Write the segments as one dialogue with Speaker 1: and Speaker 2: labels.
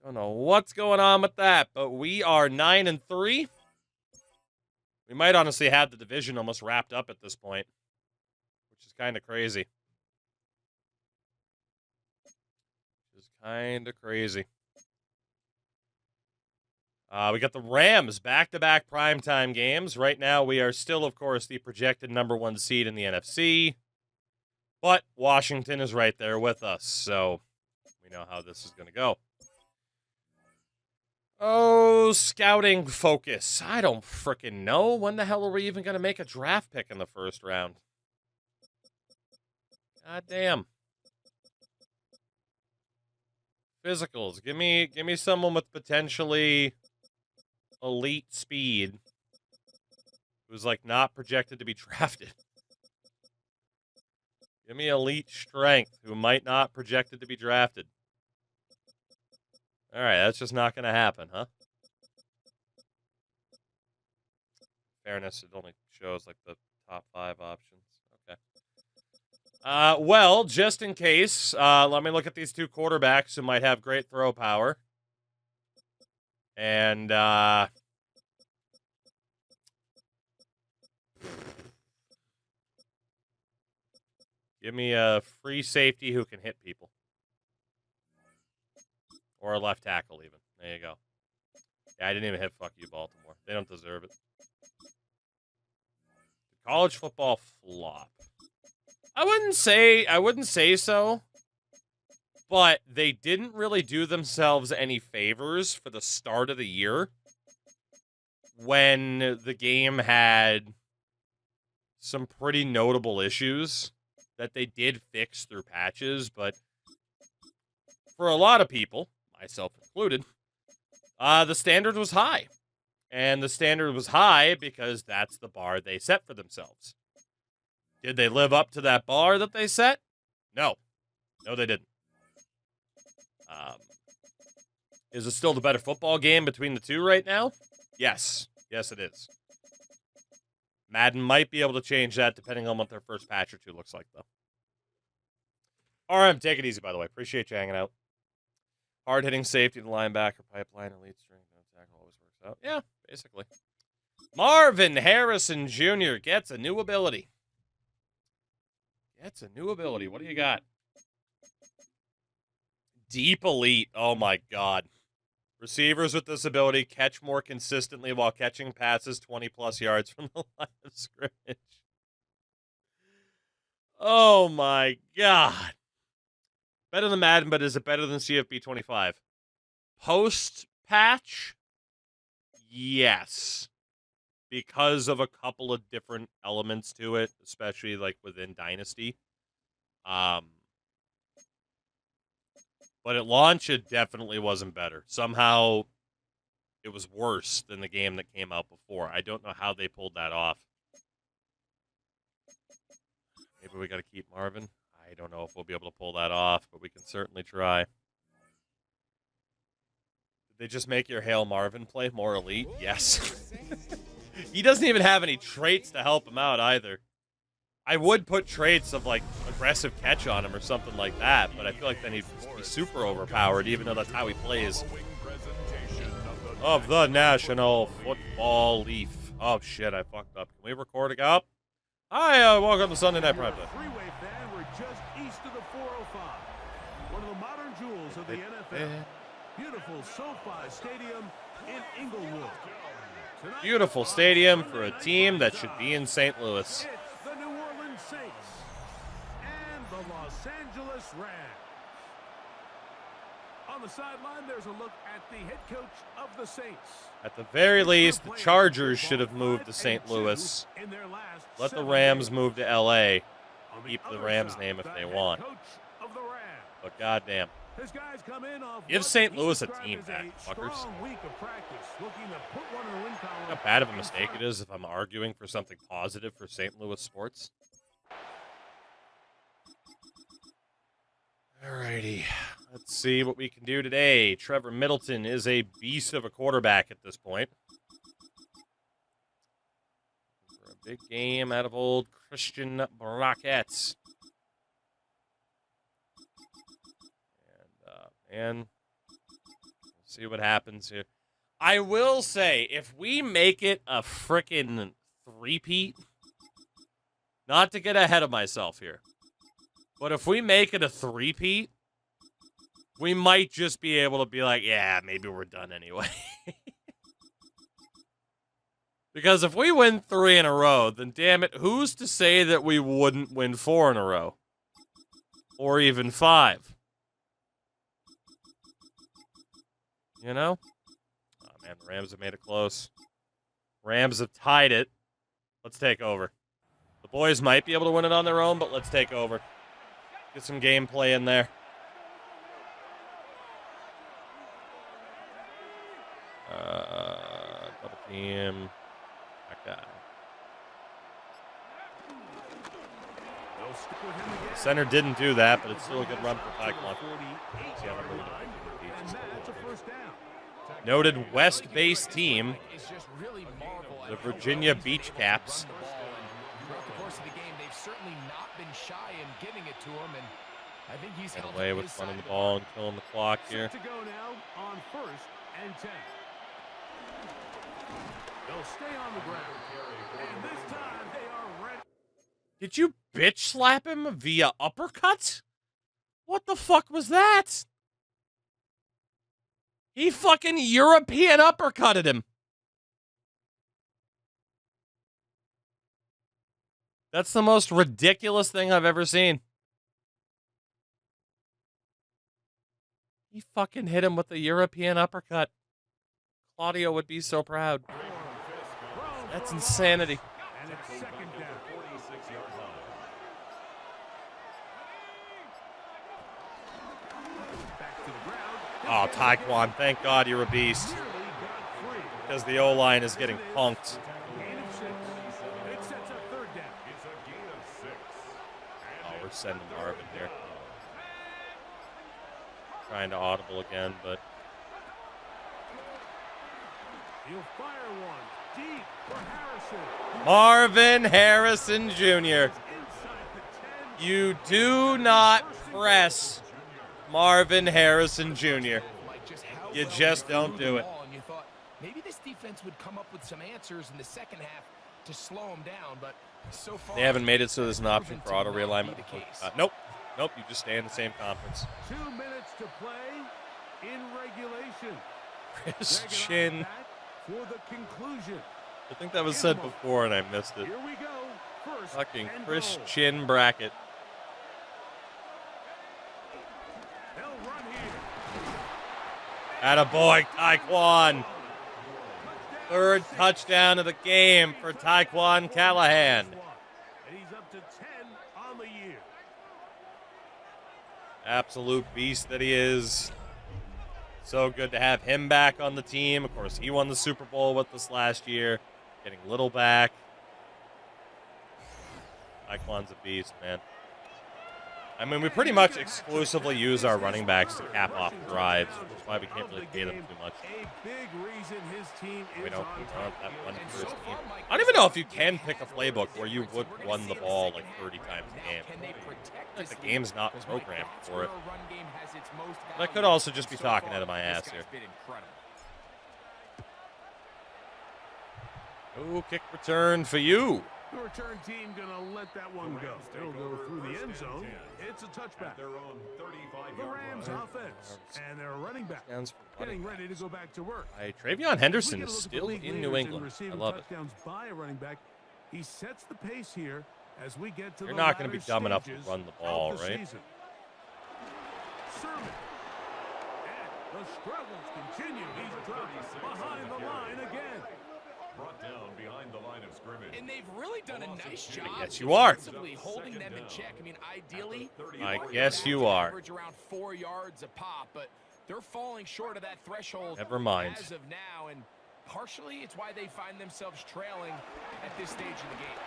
Speaker 1: Don't know what's going on with that, but we are 9-3. We might honestly have the division almost wrapped up at this point, which is kind of crazy. We got the Rams back-to-back primetime games. Right now, we are still, of course, the projected #1 seed in the NFC. But Washington is right there with us, so we know how this is going to go. Oh, scouting focus. I don't frickin' know. When the hell are we even going to make a draft pick in the first round? God damn. Physicals. Give me someone with potentially elite speed who's like not projected to be drafted. Give me elite strength who might not projected to be drafted. All right, that's just not going to happen, huh? Fairness, it only shows like the top 5 options. Okay. Well, just in case, let me look at these 2 quarterbacks who might have great throw power. And, give me a free safety who can hit people. Or a left tackle, even. There you go. Yeah, I didn't even hit fuck you, Baltimore. They don't deserve it. College football flop. I wouldn't say so. But they didn't really do themselves any favors for the start of the year when the game had some pretty notable issues that they did fix through patches, but for a lot of people, myself included, the standard was high. And the standard was high because that's the bar they set for themselves. Did they live up to that bar that they set? No. No, they didn't. Is it still the better football game between the two right now? Yes. Yes, it is. Madden might be able to change that depending on what their first patch or 2 looks like, though. RM, take it easy, by the way. Appreciate you hanging out. Hard-hitting safety, the linebacker, pipeline, elite strength, no tackle always works out. Yeah, basically. Marvin Harrison Jr. gets a new ability. What do you got? Deep elite. Oh, my God. Receivers with this ability catch more consistently while catching passes 20-plus yards from the line of scrimmage. Oh, my God. Better than Madden, but is it better than CFB 25? Post-patch? Yes. Because of a couple of different elements to it, especially like within Dynasty. But at launch, it definitely wasn't better. Somehow, it was worse than the game that came out before. I don't know how they pulled that off. Maybe we got to keep Marvin. I don't know if we'll be able to pull that off, but we can certainly try. Did they just make your Hail Marvin play more elite? Yes. He doesn't even have any traits to help him out either. I would put traits of, like, aggressive catch on him or something like that, but I feel like then he'd be super overpowered, even though that's how he plays. Of the National Football Leaf. Oh, shit, I fucked up. Can we record it up? Hi, welcome to Sunday Night Primetime.
Speaker 2: Freeway fan, we're just east of the 405. One of the modern jewels of the NFL. Beautiful SoFi Stadium in Inglewood. Tonight,
Speaker 1: beautiful stadium for a team that should be in St. Louis.
Speaker 2: It's the New Orleans Saints and the Los Angeles Rams. On the sideline, there's a look at the head coach of the Saints.
Speaker 1: At the very least, the Chargers should have moved to St. Louis. Let the Rams move to L.A. Keep the Rams name if they want. But goddamn. Give St. Louis a team back, fuckers. How bad of a mistake it is if I'm arguing for something positive for St. Louis sports. Alrighty. Let's see what we can do today. Trevor Middleton is a beast of a quarterback at this point. For a big game out of old Christian Brockett. And See what happens here. I will say, if we make it a frickin' three-peat, not to get ahead of myself here, but if we make it a three-peat, we might just be able to be like, yeah, maybe we're done anyway. Because if we win 3 in a row, then damn it, who's to say that we wouldn't win 4 in a row? Or even 5? You know? Oh, man, the Rams have made it close. Rams have tied it. Let's take over. The boys might be able to win it on their own, but let's take over. Get some gameplay in there. Double team. Back down. Center didn't do that, but it's still a good run for Taekwondo. Noted West-based team, the Virginia Beach Caps.
Speaker 3: Throughout the course of the game, they've certainly not been shy in giving it to him, and I think he's
Speaker 1: Get away with running the ball and killing the clock here.
Speaker 2: To go now on 1st and 10. They'll stay on the ground, and this time they are ready.
Speaker 1: Did you bitch slap him via uppercut? What the fuck was that? He fucking European uppercutted him. That's the most ridiculous thing I've ever seen. He fucking hit him with the European uppercut. Claudio would be so proud. That's insanity.
Speaker 2: And it's 2nd down.
Speaker 4: 46-yard line.
Speaker 2: Back to the ground.
Speaker 1: Oh, Taekwon, thank God you're a beast. Because the O-line is getting punked.
Speaker 2: Gain of 6. It sets up 3rd down.
Speaker 4: It's a gain of 6.
Speaker 1: Oh, we're sending Marvin here. Trying to audible again, but
Speaker 2: He'll fire one deep for Harrison.
Speaker 1: Marvin Harrison Jr.
Speaker 2: Inside the 10.
Speaker 1: You do not press Marvin Harrison Jr. You just don't do it.
Speaker 3: And you thought maybe this defense would come up with some answers in the second half to slow them down, but so far
Speaker 1: They haven't made it so there's an option for auto realignment. Nope. Nope, you just stay in the same conference.
Speaker 2: 2 minutes to play in regulation.
Speaker 1: Christian.
Speaker 2: For the conclusion.
Speaker 1: I think that was said before and I missed it.
Speaker 2: Here we go. First
Speaker 1: Fucking
Speaker 2: and
Speaker 1: Christian bracket.
Speaker 2: goal. They'll run here.
Speaker 1: Attaboy, Taekwon. 3rd touchdown of the game for Taekwon Callahan.
Speaker 2: And he's up to 10 on the year.
Speaker 1: Absolute beast that he is. So good to have him back on the team. Of course, he won the Super Bowl with us last year. Getting Little back. Taekwon's a beast, man. I mean, we pretty much exclusively use our running backs to cap off drives, which is why we can't really pay them too much.
Speaker 2: A big reason his team
Speaker 1: We
Speaker 2: is
Speaker 1: don't
Speaker 2: on
Speaker 1: want
Speaker 2: top.
Speaker 1: that one first team. I don't even know if you can pick a playbook where you would run the ball like 30 times a game. Like the game's not programmed for it. But I could also just be talking out of my ass here. Oh, kick return for you.
Speaker 2: The return team gonna let that one go. It'll go through the end zone. It's a touchback.
Speaker 4: Their own 35-yard
Speaker 2: The Rams offense and their running back getting ready to go back to work.
Speaker 1: Travion Henderson is still in New England. I love it.
Speaker 2: By a running back. He sets the pace here as we get to
Speaker 1: You're
Speaker 2: the
Speaker 1: not going to be
Speaker 2: latter
Speaker 1: dumb enough to
Speaker 2: stages
Speaker 1: run the
Speaker 2: of
Speaker 1: ball,
Speaker 2: the
Speaker 1: right?
Speaker 2: season. Sermon. And the struggles continue. He's dropped behind the line again.
Speaker 4: Brought down behind the line of scrimmage.
Speaker 3: And they've really done a nice job.
Speaker 1: Yes, you are.
Speaker 3: Defensively holding them in check. I mean, ideally,
Speaker 1: I guess you are.
Speaker 3: average around 4 yards a pop, but they're falling short of that threshold.
Speaker 1: Never mind.
Speaker 3: As of now, and partially it's why they find themselves trailing at this stage in the game.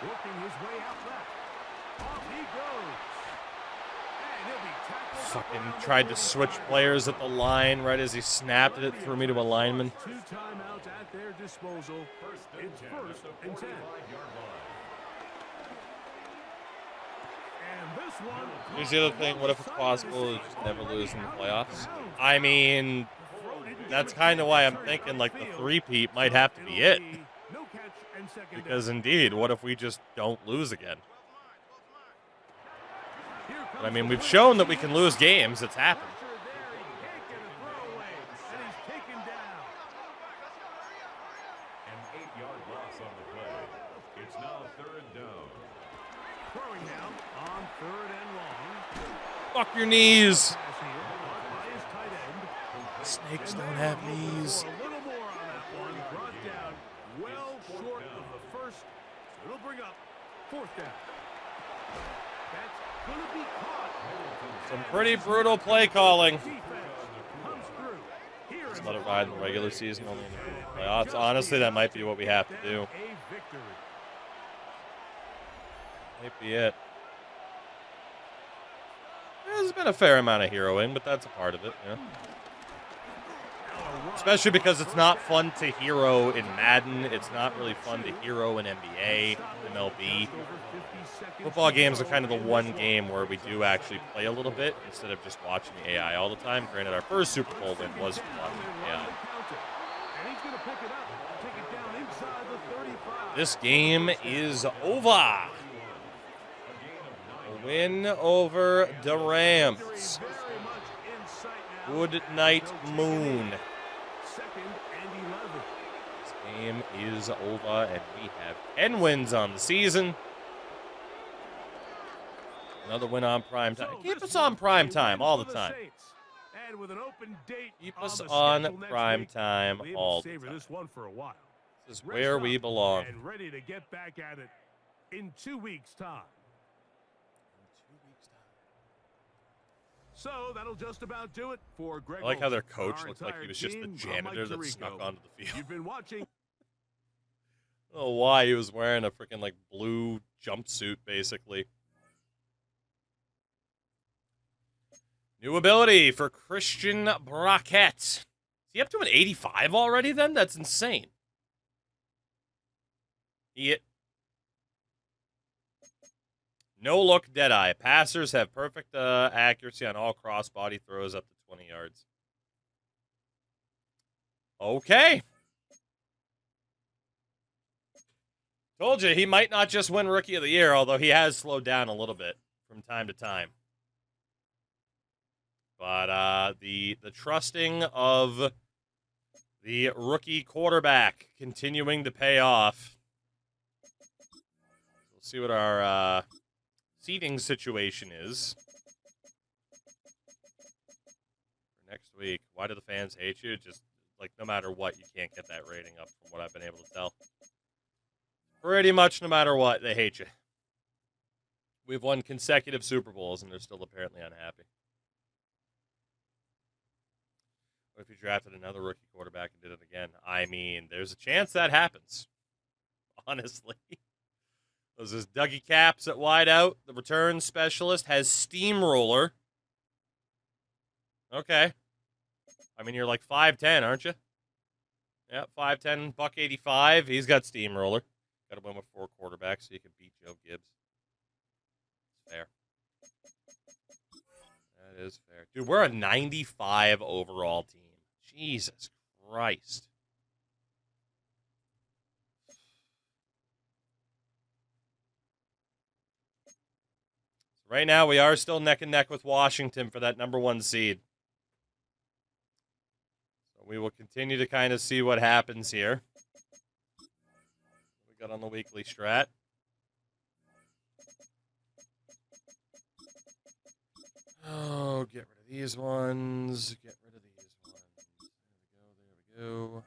Speaker 2: Working his way out left. Off he goes. And he'll be tackled.
Speaker 1: Fucking tried to switch players at the line right as he snapped it, threw me to a lineman.
Speaker 2: 2 timeouts at their disposal. It's 1st and 10. And this one.
Speaker 1: Here's the other thing. What if it's possible to just never lose in the playoffs? I mean, that's kind of why I'm thinking like the three-peat might have to be it. Because indeed, what if we just don't lose again? But, I mean, we've shown that we can lose games. It's happened.
Speaker 4: An 8-yard loss on the play. It's now 3rd down.
Speaker 2: Throwing now on 3rd and long.
Speaker 1: Fuck your knees.
Speaker 2: Pass here by his tight end.
Speaker 1: Snakes don't have knees.
Speaker 2: A little more on that one. Brought down well short of the first. So it'll bring up 4th down. That's going to be caught.
Speaker 1: Some pretty brutal play calling.
Speaker 2: Defense comes through. Here
Speaker 1: Just
Speaker 2: is
Speaker 1: let it ride in the regular season, only in the playoffs. Honestly, that might be what we have to do.
Speaker 2: a victory.
Speaker 1: Might be it. There's been a fair amount of heroing, but that's a part of it, yeah. Especially because it's not fun to hero in Madden. It's not really fun to hero in NBA, MLB. Football games are kind of the one game where we do actually play a little bit instead of just watching the AI all the time. Granted, our first Super Bowl win was from watching the AI. This game is over. A win over the Rams. Good night, Moon. This game is over, and we have 10 wins on the season. Another win on prime time. Keep us on prime time all the time. Keep us on prime time all the time. This is where we belong.
Speaker 2: And ready to get back at it in 2 weeks' time. So that'll just about do it for Greg.
Speaker 1: I like how their
Speaker 2: Olsen.
Speaker 1: coach
Speaker 2: Our
Speaker 1: looked like he
Speaker 2: entire
Speaker 1: was just the
Speaker 2: team,
Speaker 1: janitor that
Speaker 2: Mike
Speaker 1: snuck
Speaker 2: Tirico.
Speaker 1: onto the field.
Speaker 2: You've been watching.
Speaker 1: I don't know why he was wearing a freaking like blue jumpsuit, basically. New ability for Christian Brockett. Is he up to an 85 already then? That's insane. No look Deadeye. Passers have perfect accuracy on all crossbody throws up to 20 yards. Okay. Told you, he might not just win Rookie of the Year, although he has slowed down a little bit from time to time. But the trusting of the rookie quarterback continuing to pay off. We'll see what our seating situation is for next week. Why do the fans hate you? Just, like, no matter what, you can't get that rating up from what I've been able to tell. Pretty much no matter what, they hate you. We've won consecutive Super Bowls, and they're still apparently unhappy. What if you drafted another rookie quarterback and did it again? I mean, there's a chance that happens. Honestly. This is Dougie Caps at wideout. The return specialist has Steamroller. Okay. I mean, you're like 5'10", aren't you? Yeah, 5'10", $185. He's got Steamroller. Got to win with 4 quarterbacks so you can beat Joe Gibbs. Fair. That is fair. Dude, we're a 95 overall team. Jesus Christ. Right now, we are still neck and neck with Washington for that #1 seed. So we will continue to kind of see what happens here. We got on the weekly strat. Oh, get rid of these ones. Get rid of these ones. There we go.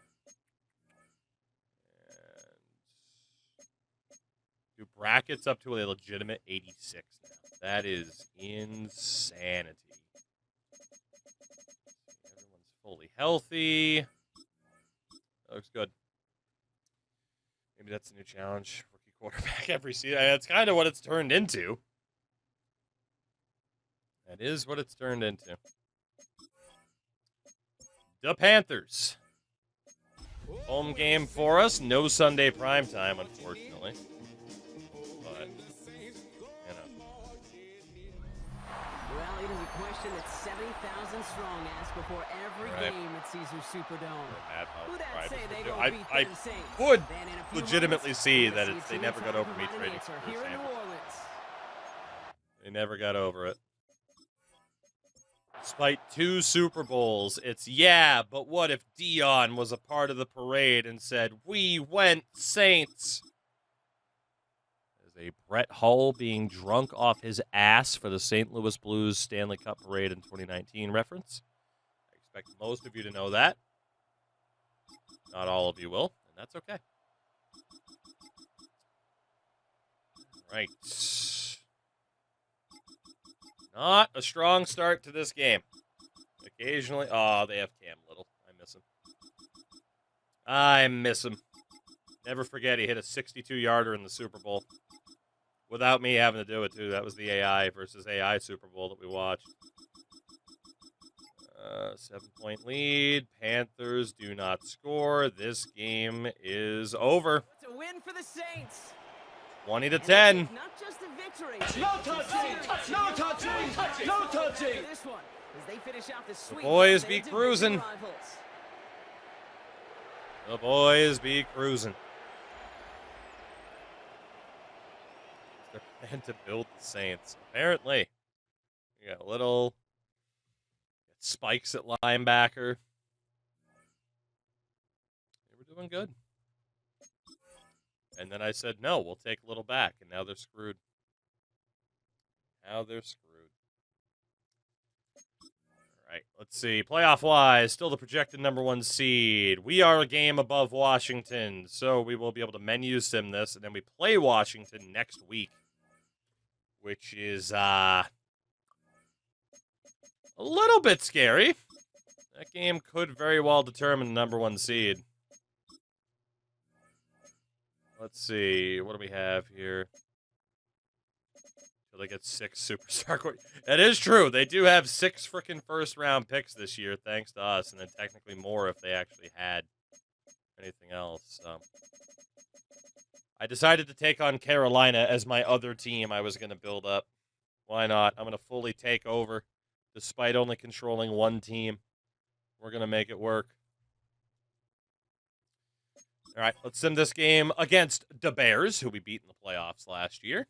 Speaker 1: And do brackets up to a legitimate 86 now. That is insanity. Everyone's fully healthy. That looks good. Maybe that's a new challenge. Rookie quarterback every season. That's kind of what it's turned into. That is what it's turned into. The Panthers. Home game for us. No Sunday primetime, unfortunately. But, you know.
Speaker 5: Well, it is a question that 70,000 and strong ask before every game at Caesars Superdome. Who'd that say they gonna beat
Speaker 1: I
Speaker 5: them Saints?
Speaker 1: would
Speaker 5: Then in a few
Speaker 1: legitimately
Speaker 5: moments,
Speaker 1: see
Speaker 5: we'll
Speaker 1: that
Speaker 5: see
Speaker 1: it's,
Speaker 5: a
Speaker 1: they
Speaker 5: team
Speaker 1: never got
Speaker 5: trying to
Speaker 1: over me
Speaker 5: provide an
Speaker 1: trading
Speaker 5: answer
Speaker 1: for
Speaker 5: here in New
Speaker 1: Sanders.
Speaker 5: Orleans.
Speaker 1: They never got over it. Despite 2 Super Bowls, it's, yeah, but what if Dion was a part of the parade and said, "We went Saints"? There's a Brett Hull being drunk off his ass for the St. Louis Blues Stanley Cup parade in 2019 reference. I expect most of you to know that. Not all of you will, and that's okay. Right. Not a strong start to this game. Occasionally, oh, they have Cam Little. I miss him. I miss him. Never forget he hit a 62-yarder in the Super Bowl. Without me having to do it, too. That was the AI versus AI Super Bowl that we watched. 7-point lead. Panthers do not score. This game is over.
Speaker 5: It's a win for the Saints.
Speaker 1: 20-10.
Speaker 5: Not just a victory.
Speaker 6: No touching! No touching! No touching!
Speaker 5: This one, as they finish out the sweep.
Speaker 1: Boys be cruising. The boys be cruising. They're plan to build the Saints. Apparently. We got a little spikes at linebacker. They were doing good. And then I said, no, we'll take Little back. And now they're screwed. Now they're screwed. All right, let's see. Playoff-wise, still the projected #1 seed. We are a game above Washington, so we will be able to menu sim this, and then we play Washington next week, which is a little bit scary. That game could very well determine the #1 seed. Let's see. What do we have here? So they get 6 superstar. That is true. They do have 6 freaking first-round picks this year, thanks to us, and then technically more if they actually had anything else. So I decided to take on Carolina as my other team I was going to build up. Why not? I'm going to fully take over, despite only controlling 1 team. We're going to make it work. All right, let's sim this game against the Bears, who we beat in the playoffs last year.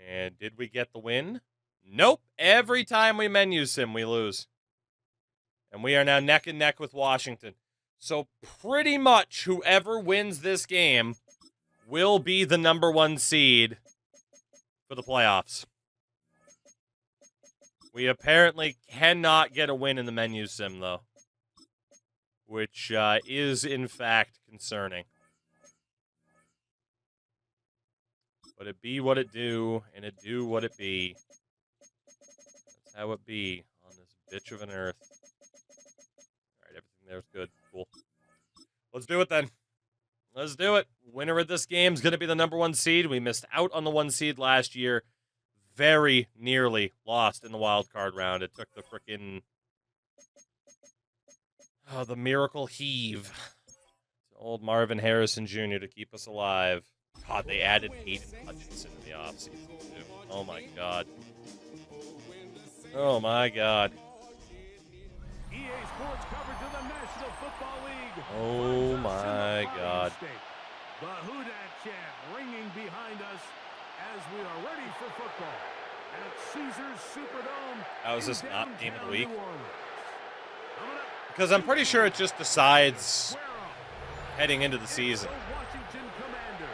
Speaker 1: And did we get the win? Nope. Every time we menu sim, we lose. And we are now neck and neck with Washington. So pretty much whoever wins this game will be the #1 seed for the playoffs. We apparently cannot get a win in the menu sim, though, which is, in fact, concerning. But it be what it do, and it do what it be. That's how it be on this bitch of an earth. All right, everything there's good. Cool. Let's do it, then. Let's do it. Winner of this game is going to be the #1 seed. We missed out on the 1 seed last year. Very nearly lost in the wild card round. It took the frickin' the miracle heave to old Marvin Harrison Jr. to keep us alive. God, they added Aiden Hutchinson in the offseason, too. Oh, my God. Oh, my God.
Speaker 2: EA Sports coverage of the National Football League.
Speaker 1: Oh, my God.
Speaker 2: The Who Dat chant ringing behind us as we are ready for football at Caesars Superdome.
Speaker 1: How is this not Game of the Week?
Speaker 2: New Orleans.
Speaker 1: Because I'm pretty sure it just decides heading into the season,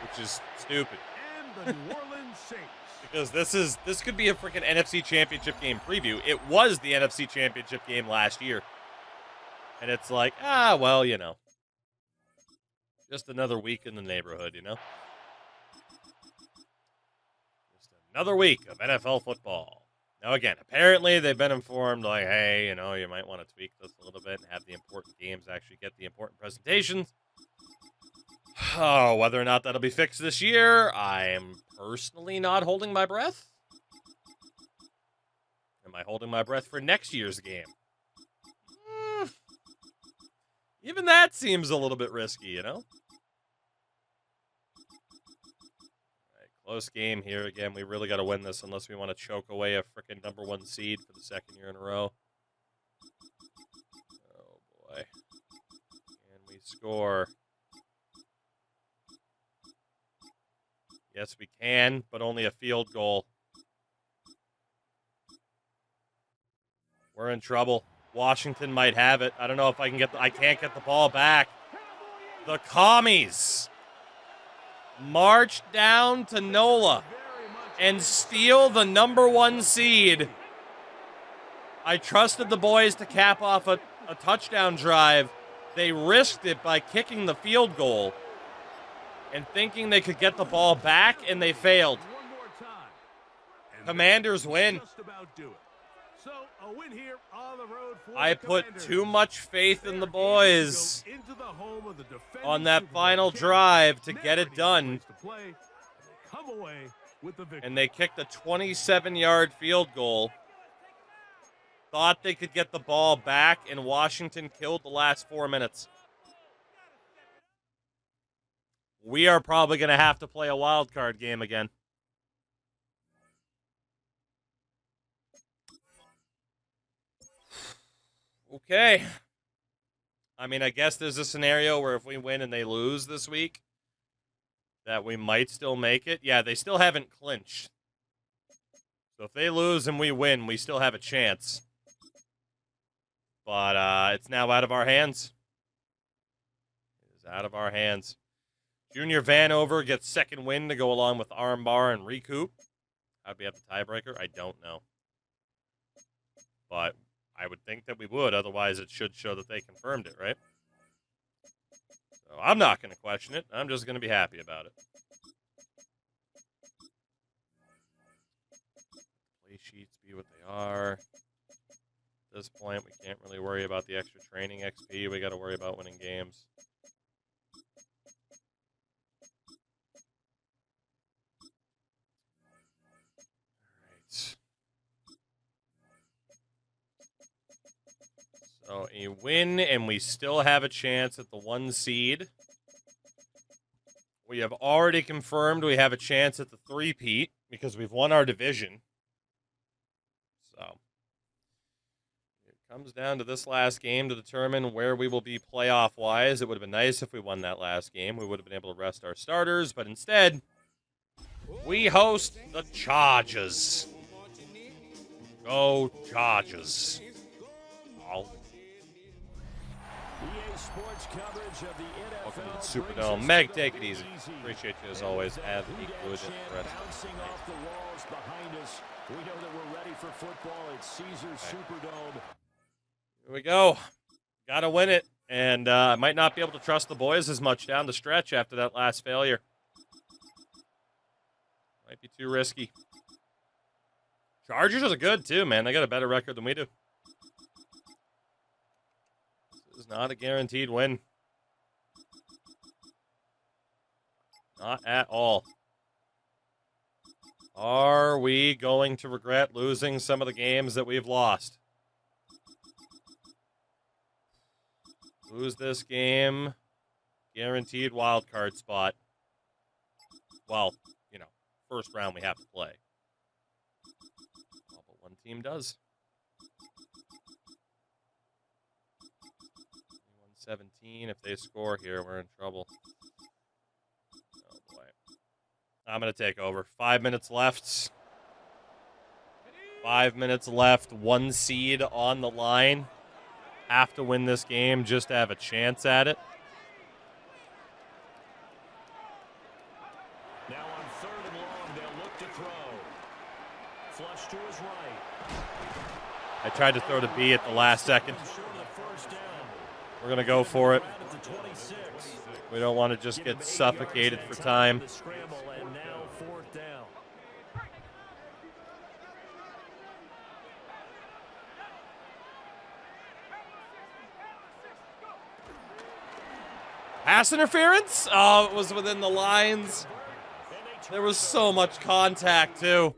Speaker 1: which is stupid.
Speaker 2: And the New Orleans Saints.
Speaker 1: Because this could be a freaking NFC Championship game preview. It was the NFC Championship game last year. And it's like, well, you know. Just another week in the neighborhood, you know? Just another week of NFL football. Now, again, apparently they've been informed, like, hey, you know, you might want to tweak this a little bit and have the important games actually get the important presentations. Oh, whether or not that'll be fixed this year, I'm personally not holding my breath. Am I holding my breath for next year's game? Even that seems a little bit risky, you know? All right, Close game here again. We really got to win this unless we want to choke away a freaking #1 seed for the 2nd year in a row. Oh, boy. Can we score? Yes, we can, but only a field goal. We're in trouble. Washington might have it. I don't know if I can get I can't get the ball back. The Commies march down to NOLA and steal the #1 seed. I trusted the boys to cap off a touchdown drive. They risked it by kicking the field goal and thinking they could get the ball back, and they failed. Commanders win.
Speaker 2: So, a win here on the road for
Speaker 1: I put too much faith in the boys on that final drive to get it done. And they kicked a 27-yard field goal. Thought they could get the ball back, and Washington killed the last 4 minutes. We are probably going to have to play a wild card game again. Okay. I mean, I guess there's a scenario where if we win and they lose this week, that we might still make it. Yeah, they still haven't clinched. So if they lose and we win, we still have a chance. But it's now out of our hands. It is out of our hands. Junior Vanover gets 2nd win to go along with Armbar and Recoup. How'd we have the tiebreaker? I don't know. But I would think that we would. Otherwise, it should show that they confirmed it, right? So I'm not going to question it. I'm just going to be happy about it. Play sheets be what they are. At this point, we can't really worry about the extra training XP. We got to worry about winning games. So a win, and we still have a chance at the 1 seed. We have already confirmed we have a chance at the 3-peat because we've won our division. So it comes down to this last game to determine where we will be playoff-wise. It would have been nice if we won that last game. We would have been able to rest our starters, but instead, we host the Chargers. Go Chargers. Oh. Welcome to the Superdome. Meg, take it easy. Appreciate you as always. Have a good rest of the night.
Speaker 2: We know that we're ready for football at Caesars Superdome.
Speaker 1: Here we go. Got to win it. And I might not be able to trust the boys as much down the stretch after that last failure. Might be too risky. Chargers are good, too, man. They got a better record than we do. This is not a guaranteed win. Not at all. Are we going to regret losing some of the games that we've lost? Lose this game. Guaranteed wild card spot. Well, you know, first round we have to play. Well, but one team does. 17. If they score here, we're in trouble. Oh, boy. I'm going to take over. 5 minutes left. 5 minutes left. 1 seed on the line. Have to win this game just to have a chance at it.
Speaker 2: Now on 3rd and long, they'll look to throw. Flush to his right.
Speaker 1: I tried to throw to B at the last second. We're going to go for it. We don't want to just get suffocated for time. Pass interference? Oh, it was within the lines. There was so much contact, too.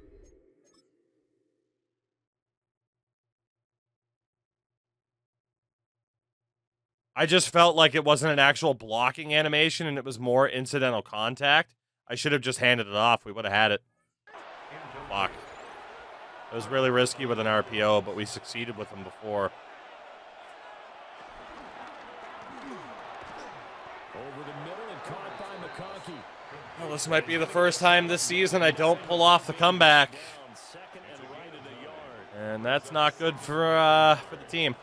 Speaker 1: I just felt like it wasn't an actual blocking animation and it was more incidental contact. I should have just handed it off. We would have had it. Fuck. It was really risky with an RPO, but we succeeded with them before.
Speaker 7: Over the middle and caught by McConkey.
Speaker 1: Well, this might be the first time this season I don't pull off the comeback. And that's not good for the team.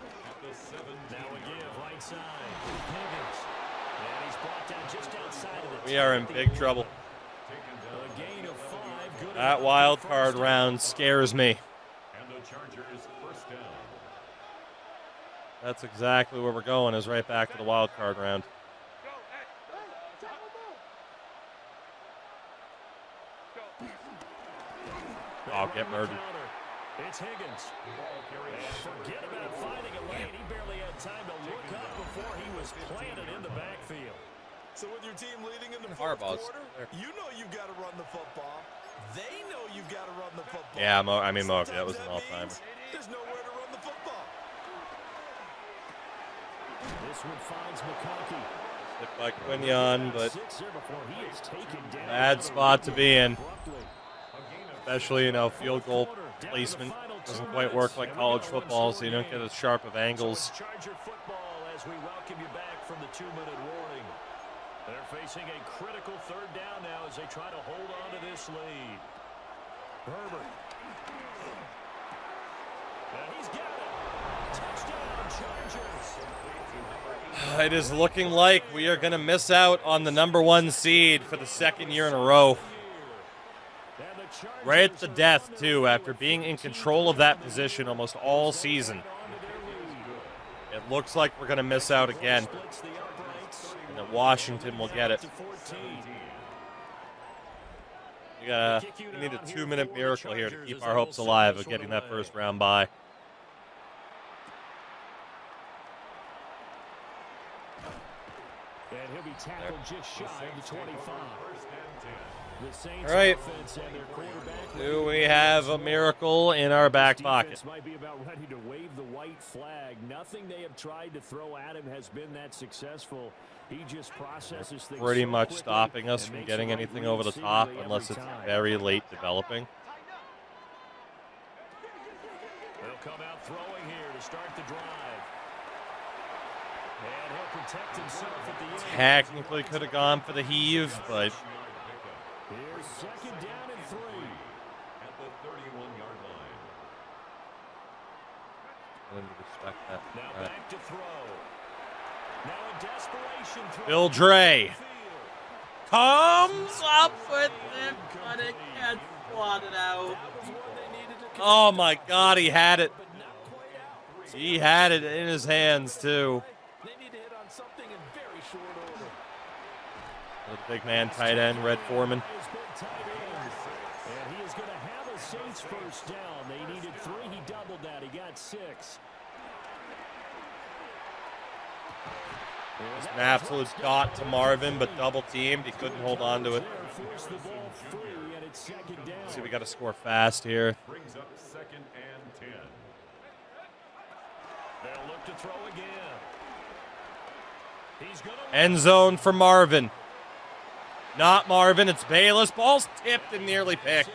Speaker 1: We are in big trouble. That wild card round scares me. That's exactly where we're going, is right back to the wild card round. I'll get murdered.
Speaker 7: It's Higgins. Forget about finding a lane. He barely had time to look up before he was planted in the backfield.
Speaker 8: So with your team leading in the fourth quarter, you know you've got to run the football. They know you've got to run the football.
Speaker 1: Yeah, I mean, that was an all-timer.
Speaker 8: There's nowhere to run the football.
Speaker 7: This one finds McConkey.
Speaker 1: Hit by Quinion, but bad spot to be in. Especially, field goal placement doesn't quite work like college football, so you don't get as sharp of angles.
Speaker 7: Charger football as we welcome you back from the 2-minute warning. They're facing a critical third down now as they try to hold on to this lead. Herbert. And he's got it. Touchdown, Chargers.
Speaker 1: It is looking like we are going to miss out on the #1 seed for the second year in a row. Right at the death, too, after being in control of that position almost all season. It looks like we're going to miss out again. And that Washington will get it. We need a 2-minute miracle here to keep our hopes alive of getting that first round bye.
Speaker 7: And he'll be tackled just shy of the 25.
Speaker 1: All right. Do we have a miracle in our back pocket?
Speaker 7: Might be about ready to wave the white flag. Nothing they have tried to throw at him has been that successful. He just processes things
Speaker 1: pretty much stopping us from getting anything over the top unless it's very late developing.
Speaker 7: They'll come out throwing here to start the drive. And he'll protect himself at the end.
Speaker 1: Technically could have gone for the heave, but
Speaker 7: here's second down and 3
Speaker 4: at the 31-yard line.
Speaker 1: I didn't respect that.
Speaker 7: Now back to throw. Now in desperation,
Speaker 1: Bill Dre comes up with it, but it gets swatted out. Oh my God, he had it. He had it in his hands too.
Speaker 7: They need to hit on something in very short order.
Speaker 1: The big man tight end, Red Foreman.
Speaker 7: And he is going to have a Saints first down. They needed 3. He doubled that. He got 6.
Speaker 1: Just an absolute dot to Marvin, but double teamed. He couldn't hold on to it. See, we got to score fast here.
Speaker 4: Brings up 2nd and 10.
Speaker 7: They'll look to throw again. He's going to
Speaker 1: End zone for Marvin. Not Marvin, it's Bayless. Ball's tipped and nearly picked.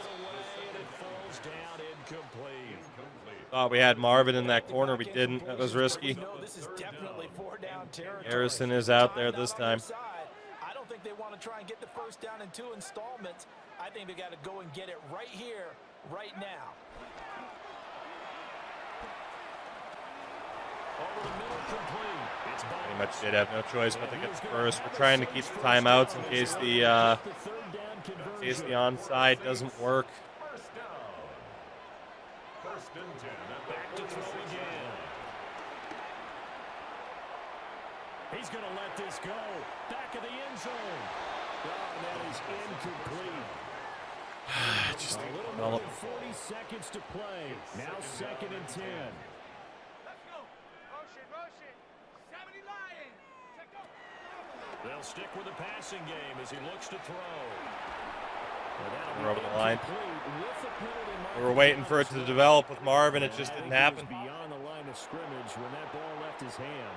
Speaker 1: Thought we had Marvin in that corner. We didn't. That was risky. Harrison is out there this time.
Speaker 9: I don't think they want to try and get the first down in 2 installments. I think they got to go and get it right here, right now.
Speaker 7: over the middle, complete. It's
Speaker 1: Pretty much did have no choice but to get the first. We're trying to keep the timeouts in case the onside doesn't work.
Speaker 4: First and 10.
Speaker 7: Back to throw again. He's going to let this go. Back of the end zone. Oh, and that is incomplete.
Speaker 1: Just
Speaker 7: a little more than 40 seconds to play. Now 2nd and 10. They'll stick with the passing game as he looks to throw.
Speaker 1: We're over the line. We were waiting for it to develop with Marvin. It just didn't happen.
Speaker 7: Beyond the line of scrimmage when that ball left his hand.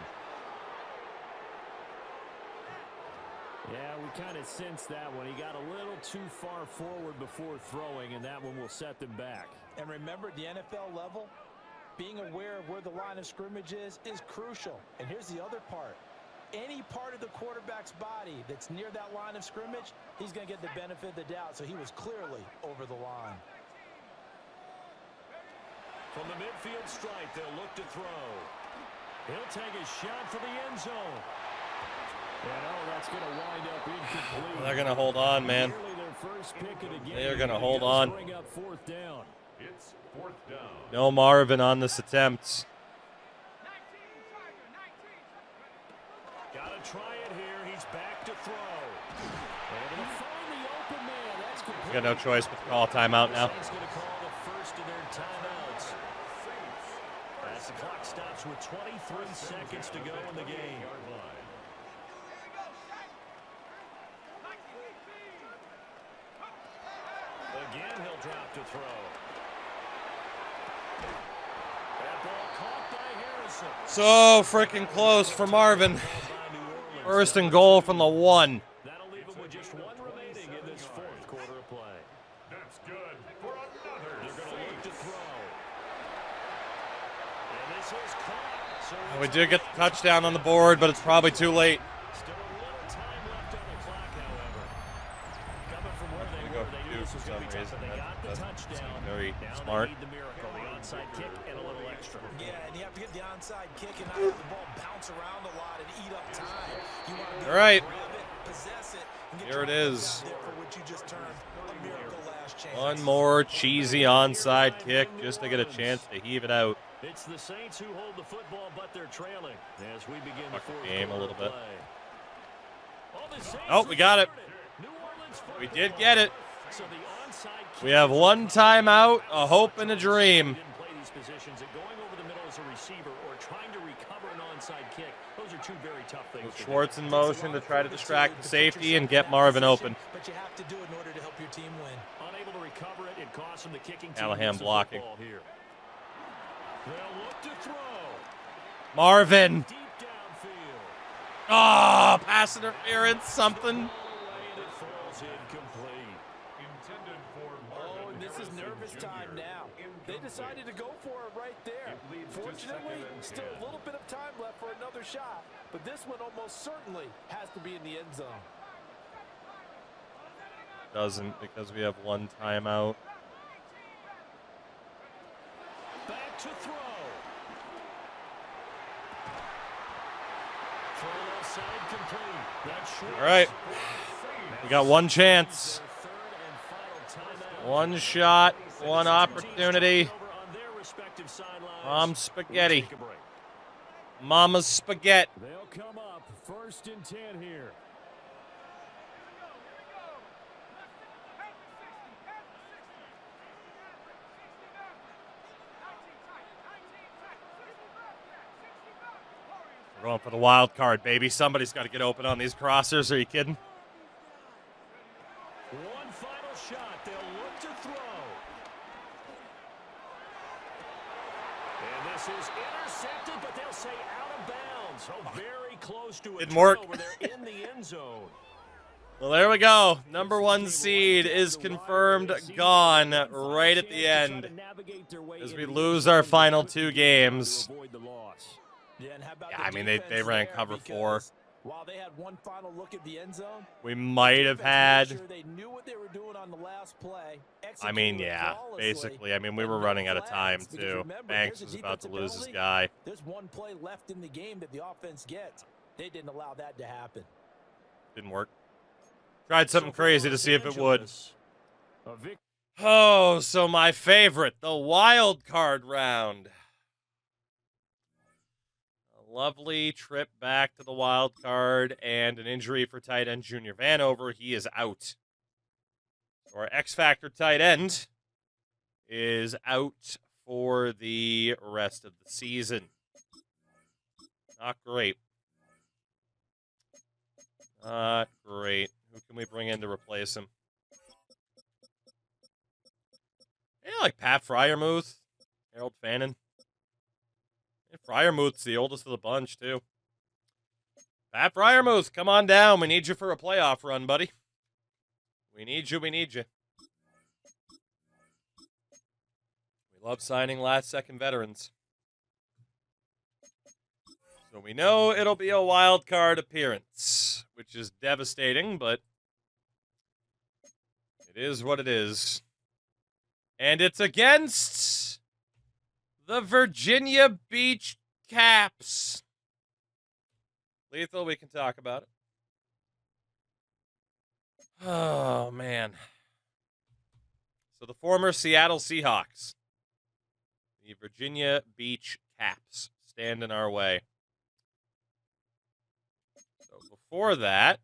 Speaker 7: Yeah, we kind of sensed that one. He got a little too far forward before throwing, and that one will set them back.
Speaker 9: And remember, at the NFL level, being aware of where the line of scrimmage is crucial. And here's the other part. Any part of the quarterback's body that's near that line of scrimmage, he's going to get the benefit of the doubt. So he was clearly over the line.
Speaker 7: From the midfield stripe, they'll look to throw. He'll take a shot for the end zone. And that's going to wind up incomplete.
Speaker 1: They're going to hold on, man. They're going to hold on.
Speaker 4: It's fourth down.
Speaker 1: No Marvin on this attempt.
Speaker 7: Got to try it here. He's back to throw. Able to find the open man. That's complete.
Speaker 1: You got no choice but to call a timeout now.
Speaker 7: He's going to call the first of their timeouts. As the clock stops with 23 seconds to go in the game. Again, he'll drop to throw. That ball caught by Harrison.
Speaker 1: So freaking close for Marvin. First and goal from the 1.
Speaker 7: That'll leave him with just 1 remaining in this fourth quarter of play.
Speaker 4: That's good for another.
Speaker 7: They're going to look to throw. And this is caught. So
Speaker 1: We did get the touchdown on the board, but it's probably too late.
Speaker 7: still a little time left on the clock, however. Coming from where they were, they knew this was going to be tough, but they got the touchdown.
Speaker 1: Very
Speaker 7: Now
Speaker 1: smart.
Speaker 7: they need the miracle, the onside kick and a little extra.
Speaker 9: Yeah, and you have to get the onside kick and not have the ball bounce around a lot and eat up time. You want to be
Speaker 1: All right.
Speaker 9: able to grab it, possess it, and get
Speaker 1: Here it
Speaker 9: your
Speaker 1: is.
Speaker 9: hands out there for what you just termed a miracle last chance.
Speaker 1: One more cheesy onside kick just to get a chance to heave it out.
Speaker 7: It's the Saints who hold the football, but they're trailing as we begin the
Speaker 1: Fuck the
Speaker 7: fourth
Speaker 1: game a
Speaker 7: quarter
Speaker 1: little bit.
Speaker 7: play. The Saints
Speaker 1: Oh, we got it.
Speaker 7: New Orleans
Speaker 1: We
Speaker 7: football.
Speaker 1: did get it.
Speaker 7: So the onside kick.
Speaker 1: We have one timeout, a hope, and a dream.
Speaker 7: Didn't play these positions, and going over the middle as a receiver or trying to recover an onside kick, those are two very tough things.
Speaker 1: With
Speaker 7: to do.
Speaker 1: Schwartz in motion to try to distract the safety and get Marvin open.
Speaker 9: But you have to do it in order to help your team win.
Speaker 7: Unable to recover it, it cost him the kicking team.
Speaker 1: Callahan
Speaker 7: lose the
Speaker 1: blocking.
Speaker 7: football here. They'll look to throw.
Speaker 1: Marvin.
Speaker 7: Deep downfield.
Speaker 1: Oh, pass interference, something.
Speaker 7: And it falls incomplete.
Speaker 4: Intended for
Speaker 9: Oh,
Speaker 4: Marvin
Speaker 9: and this is
Speaker 4: Harrison
Speaker 9: nervous
Speaker 4: Jr.
Speaker 9: time now. They decided to go for it right there.
Speaker 4: It leads to
Speaker 9: Fortunately,
Speaker 4: second and
Speaker 9: still
Speaker 4: 10.
Speaker 9: a little bit of time left for another shot. But this one almost certainly has to be in the end zone.
Speaker 1: Doesn't, because we have one timeout.
Speaker 7: Back to throw. Throw outside complete. That's short.
Speaker 1: All right. We got one chance.
Speaker 7: Third and final timeout.
Speaker 1: One shot, one opportunity.
Speaker 7: Over on their respective sidelines.
Speaker 1: Mom spaghetti.
Speaker 7: Take a break.
Speaker 1: Mama's spaghetti.
Speaker 7: They'll come up first and 10 here.
Speaker 1: We're going for the wild card, baby. Somebody's got to get open on these crossers. Are you kidding?
Speaker 7: One final shot. They'll look to throw. And this is intercepted, but they'll say out of bounds. Oh, very close to a
Speaker 1: Didn't work.
Speaker 7: turnover there in the end zone.
Speaker 1: Well, there we go. Number 1 seed is confirmed gone right at the end as we lose our final 2 games.
Speaker 9: Yeah, and how about
Speaker 1: Yeah,
Speaker 9: the
Speaker 1: I mean, they
Speaker 9: defense
Speaker 1: ran
Speaker 9: there?
Speaker 1: cover
Speaker 9: Because
Speaker 1: 4.
Speaker 9: While they had one final look at the end zone,
Speaker 1: We might have
Speaker 9: defense made
Speaker 1: had.
Speaker 9: sure they knew what they were doing on the last play.
Speaker 1: I mean,
Speaker 9: executed it
Speaker 1: yeah,
Speaker 9: flawlessly,
Speaker 1: basically. I mean, we
Speaker 9: and
Speaker 1: were
Speaker 9: no
Speaker 1: running out of time,
Speaker 9: flags, because
Speaker 1: too.
Speaker 9: remember,
Speaker 1: Banks
Speaker 9: there's a
Speaker 1: was about to
Speaker 9: defensive
Speaker 1: lose his
Speaker 9: penalty.
Speaker 1: guy.
Speaker 9: There's one play left in the game that the offense gets. They didn't allow that to happen.
Speaker 1: Didn't work. Tried something crazy to see if it would.
Speaker 7: A victory.
Speaker 1: Oh, so my favorite, the wild card round. A lovely trip back to the wild card and an injury for tight end Junior Vanover. He is out. So our X Factor tight end is out for the rest of the season. Not great. Not great. Who can we bring in to replace him? Yeah, like Pat Fryermuth, Harold Fannin. And Fryermuth's the oldest of the bunch, too. Pat Fryermuth, come on down. We need you for a playoff run, buddy. We need you. We need you. We love signing last-second veterans. So we know it'll be a wild card appearance, which is devastating, but it is what it is. And it's against the Virginia Beach Caps. Lethal, we can talk about it. Oh, man. So the former Seattle Seahawks, the Virginia Beach Caps, stand in our way. So before that,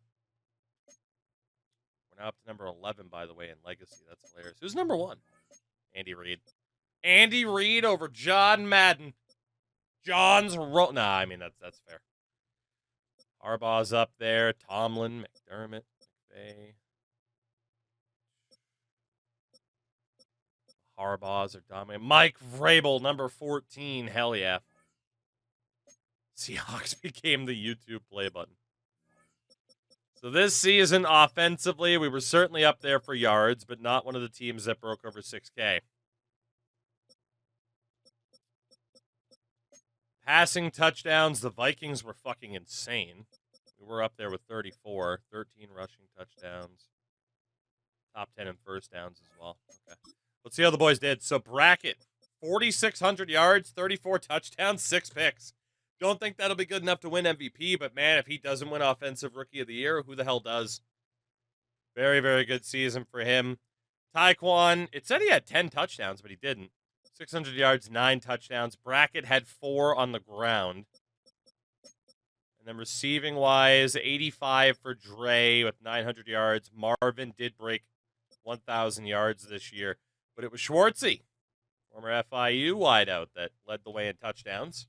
Speaker 1: we're now up to number 11, by the way, in Legacy. That's hilarious. Who's number 1? Andy Reid. Andy Reid over John Madden. Nah, I mean, that's fair. Harbaugh's up there. Tomlin, McDermott, McVay. Harbaugh's are dominating. Mike Vrabel, number 14. Hell yeah. Seahawks became the YouTube play button. So this season, offensively, we were certainly up there for yards, but not one of the teams that broke over 6K. Passing touchdowns, the Vikings were fucking insane. We were up there with 34, 13 rushing touchdowns. Top 10 in first downs as well. Okay. Let's see how the boys did. So bracket, 4,600 yards, 34 touchdowns, 6 picks. Don't think that'll be good enough to win MVP, but man, if he doesn't win Offensive Rookie of the Year, who the hell does? Very, very good season for him. Tyquan, it said he had 10 touchdowns, but he didn't. 600 yards, 9 touchdowns. Brackett had 4 on the ground. And then receiving-wise, 85 for Dre with 900 yards. Marvin did break 1,000 yards this year. But it was Schwartzy, former FIU wideout, that led the way in touchdowns.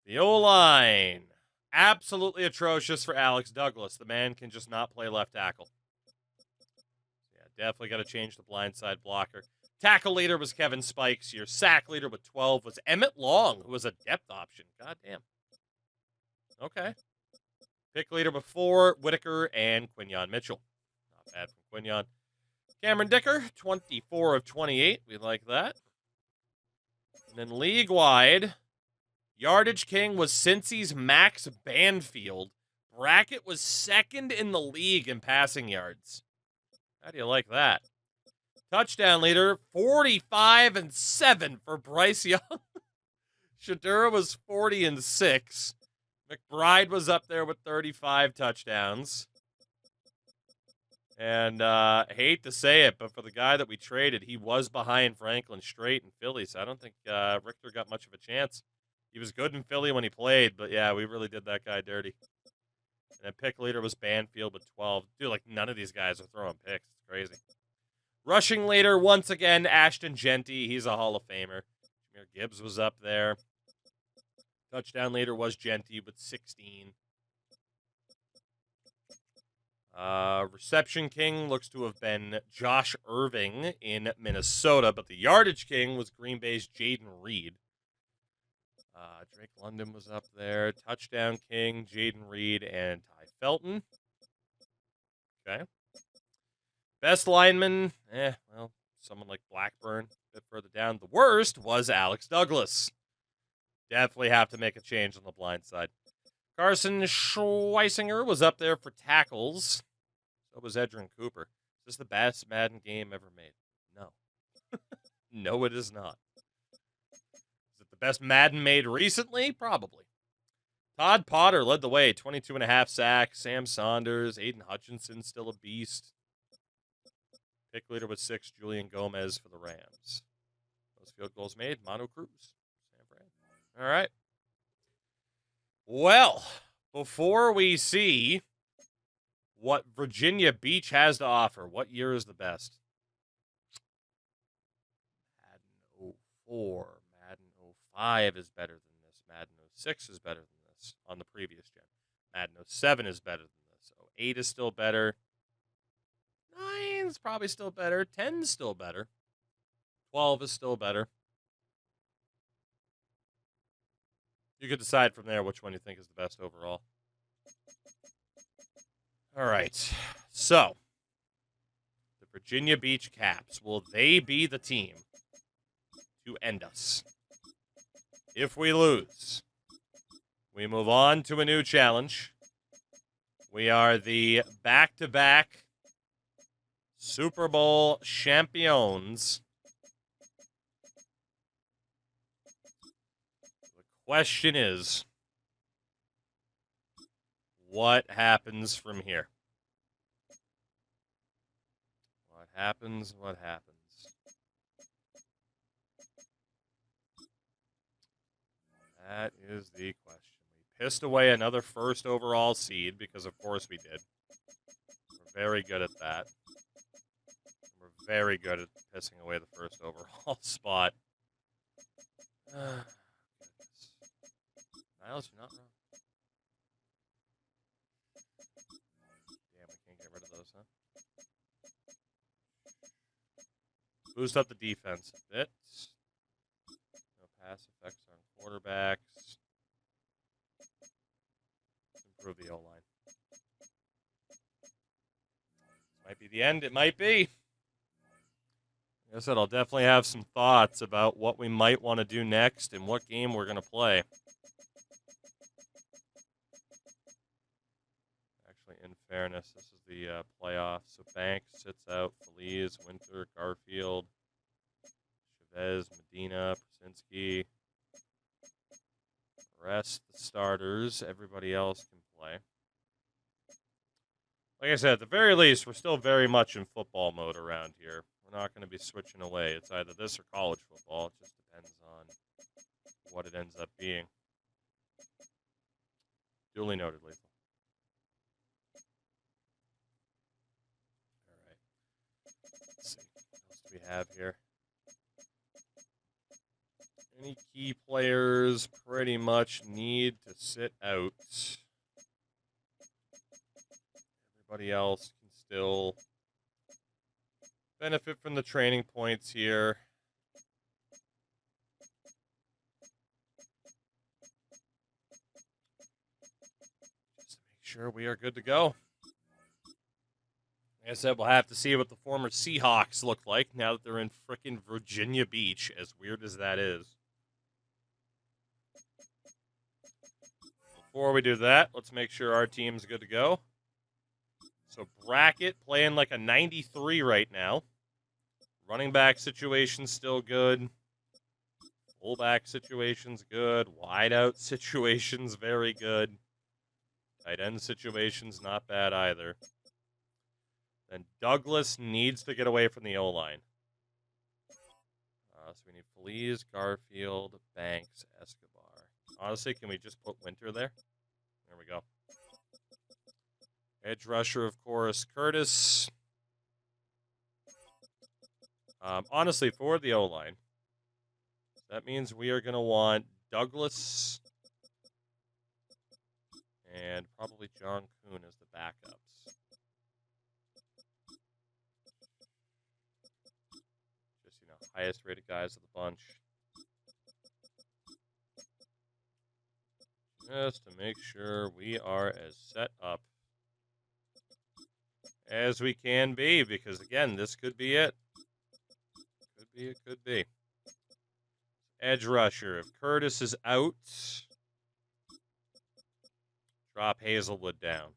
Speaker 1: The O-line, absolutely atrocious for Alex Douglas. The man can just not play left tackle. Yeah, definitely got to change the blindside blocker. Tackle leader was Kevin Spikes. Your sack leader with 12 was Emmett Long, who was a depth option. God damn. Okay. Pick leader before Whitaker and Quinyon Mitchell. Not bad from Quinyon. Cameron Dicker, 24 of 28. We like that. And then league-wide, yardage king was Cincy's Max Banfield. Brackett was second in the league in passing yards. How do you like that? Touchdown leader, 45 and 7 for Bryce Young. Shadura was 40 and 6. McBride was up there with 35 touchdowns. And I hate to say it, but for the guy that we traded, he was behind Franklin Straight in Philly, so I don't think Richter got much of a chance. He was good in Philly when he played, but yeah, we really did that guy dirty. And then pick leader was Banfield with 12. Dude, like none of these guys are throwing picks. It's crazy. Rushing leader, once again, Ashton Genty. He's a Hall of Famer. Jameer Gibbs was up there. Touchdown leader was Genty with 16. Reception king looks to have been Josh Irving in Minnesota, but the yardage king was Green Bay's Jaden Reed. Drake London was up there. Touchdown king, Jaden Reed and Ty Felton. Okay. Best lineman, well, someone like Blackburn, a bit further down. The worst was Alex Douglas. Definitely have to make a change on the blind side. Carson Schweisinger was up there for tackles. So was Edrin Cooper. Is this the best Madden game ever made? No. No, it is not. Is it the best Madden made recently? Probably. Todd Potter led the way, 22.5 sacks. Sam Saunders, Aiden Hutchinson, still a beast. Pick leader with 6, Julian Gomez for the Rams. Those field goals made, Mono Cruz. San Fran. All right. Well, before we see what Virginia Beach has to offer, what year is the best? Madden 04, Madden 05 is better than this. Madden 06 is better than this on the previous gen. Madden 07 is better than this. 08 is still better. 9 is probably still better. 10 is still better. 12 is still better. You could decide from there which one you think is the best overall. All right. So, the Virginia Beach Caps, will they be the team to end us? If we lose, we move on to a new challenge. We are the back-to-back Super Bowl champions. The question is, what happens from here? What happens? What happens? That is the question. We pissed away another first overall seed because, of course, we did. We're very good at that. We're very good at pissing away the first overall spot. Niles, you're not wrong. Damn, we can't get rid of those, huh? Boost up the defense a bit. No pass effects on quarterbacks. Improve the O-line. Might be the end. It might be. Like I said, I'll definitely have some thoughts about what we might want to do next and what game we're going to play. Actually, in fairness, this is the playoffs. So Banks sits out. Feliz, Winter, Garfield, Chavez, Medina, Prasinski. Rest the starters. Everybody else can play. Like I said, at the very least, we're still very much in football mode around here. We're not going to be switching away. It's either this or college football. It just depends on what it ends up being. Duly noted, Lethal. All right. Let's see. What else do we have here? Any key players pretty much need to sit out. Everybody else can still benefit from the training points here. Just to make sure we are good to go. Like I said, we'll have to see what the former Seahawks look like now that they're in frickin' Virginia Beach, as weird as that is. Before we do that, let's make sure our team's good to go. So Brackett playing like a 93 right now. Running back situation's still good. Fullback situation's good. Wideout situation's very good. Tight end situation's not bad either. Then Douglas needs to get away from the O-line. So we need Feliz, Garfield, Banks, Escobar. Honestly, can we just put Winter there? There we go. Edge rusher, of course, Curtis. Honestly, for the O-line, that means we are going to want Douglas and probably John Kuhn as the backups. Just, highest rated guys of the bunch. Just to make sure we are as set up as we can be, because, again, this could be it. It could be. Edge rusher. If Curtis is out, drop Hazelwood down.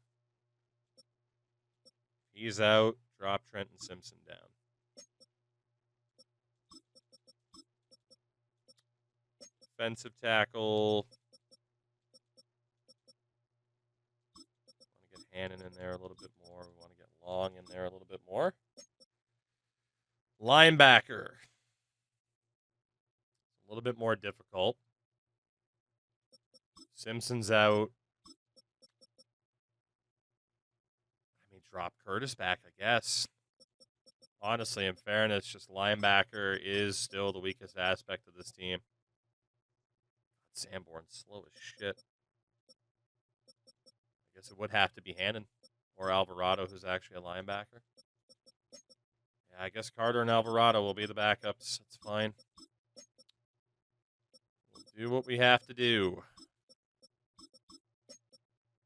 Speaker 1: He's out, drop Trenton Simpson down. Defensive tackle. Want to get Hannon in there a little bit more. We want to get Long in there a little bit more. Linebacker. A little bit more difficult. Simpson's out. I mean, drop Curtis back, I guess. Honestly, in fairness, just linebacker is still the weakest aspect of this team. Sanborn's slow as shit. I guess it would have to be Hannon or Alvarado, who's actually a linebacker. Yeah, I guess Carter and Alvarado will be the backups. That's fine. We'll do what we have to do.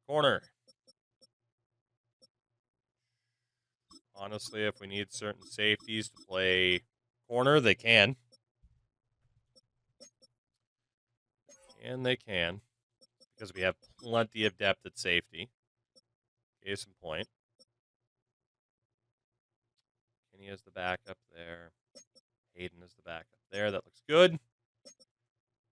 Speaker 1: Corner. honestly, if we need certain safeties to play corner, they can. And they can. Because we have plenty of depth at safety. Case in point. Kenny is the backup there. Hayden is the backup there. That looks good.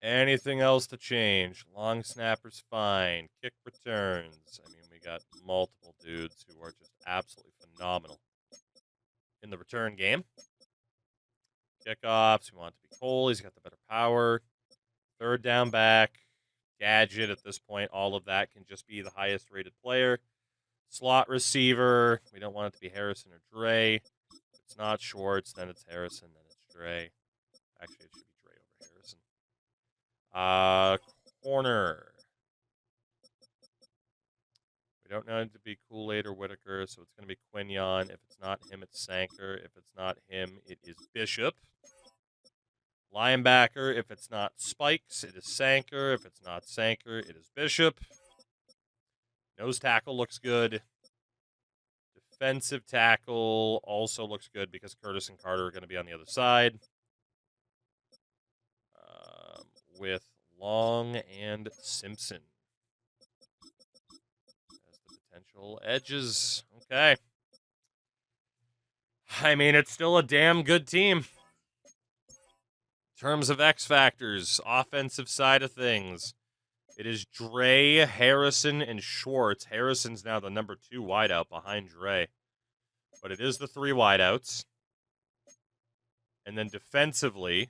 Speaker 1: Anything else to change? Long snapper's fine. Kick returns. I mean, we got multiple dudes who are just absolutely phenomenal in the return game. Kickoffs. We want it to be Cole. He's got the better power. Third down back. Gadget at this point. All of that can just be the highest rated player. Slot receiver. We don't want it to be Harrison or Dre. If it's not Schwartz, then it's Harrison, then it's Dre. Actually, it should be Dre over Harrison. Corner. We don't know it to be Kool-Aid or Whitaker, so it's going to be Quinion. If it's not him, it's Sanker. If it's not him, it is Bishop. Linebacker, if it's not Spikes, it is Sanker. If it's not Sanker, it is Bishop. Nose tackle looks good. Defensive tackle also looks good because Curtis and Carter are going to be on the other side. With Long and Simpson as the potential edges. Okay. I mean, it's still a damn good team. In terms of X factors, offensive side of things, it is Dre, Harrison, and Schwartz. Harrison's now the number 2 wideout behind Dre. But it is the 3 wideouts. And then defensively,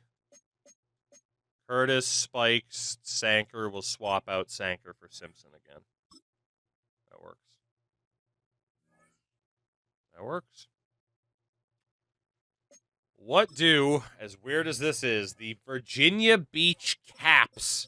Speaker 1: Curtis, Spikes, Sanker will swap out Sanker for Simpson again. That works. That works. What do, as weird as this is, the Virginia Beach Caps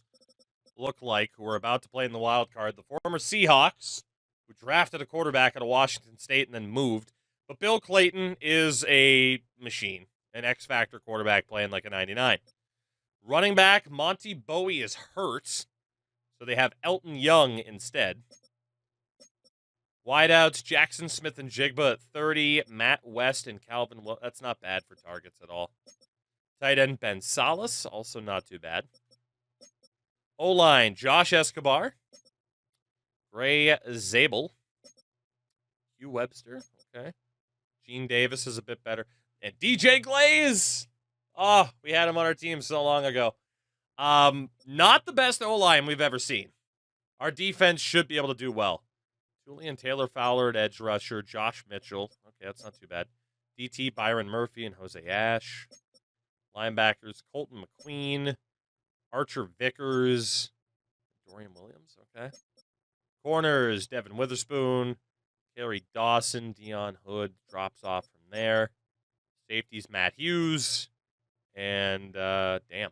Speaker 1: look like, who are about to play in the wild card? The former Seahawks, who drafted a quarterback out of Washington State and then moved. But Bill Clayton is a machine, an X-Factor quarterback playing like a 99. Running back, Monty Bowie is hurt, so they have Elton Young instead. Wideouts, Jackson Smith and Jigba at 30, Matt West and Calvin. Well, that's not bad for targets at all. Tight end, Ben Salas, also not too bad. O-line, Josh Escobar, Ray Zabel, Hugh Webster, okay. Gene Davis is a bit better. And DJ Glaze! Oh, we had him on our team so long ago. Not the best O-line we've ever seen. Our defense should be able to do well. Julian Taylor Fowler at edge rusher. Josh Mitchell. Okay, that's not too bad. DT, Byron Murphy and Jose Ash. Linebackers, Colton McQueen. Archer Vickers. Dorian Williams, okay. Corners, Devin Witherspoon. Kerry Dawson. Dion Hood drops off from there. Safeties, Matt Hughes. And, damn. Shout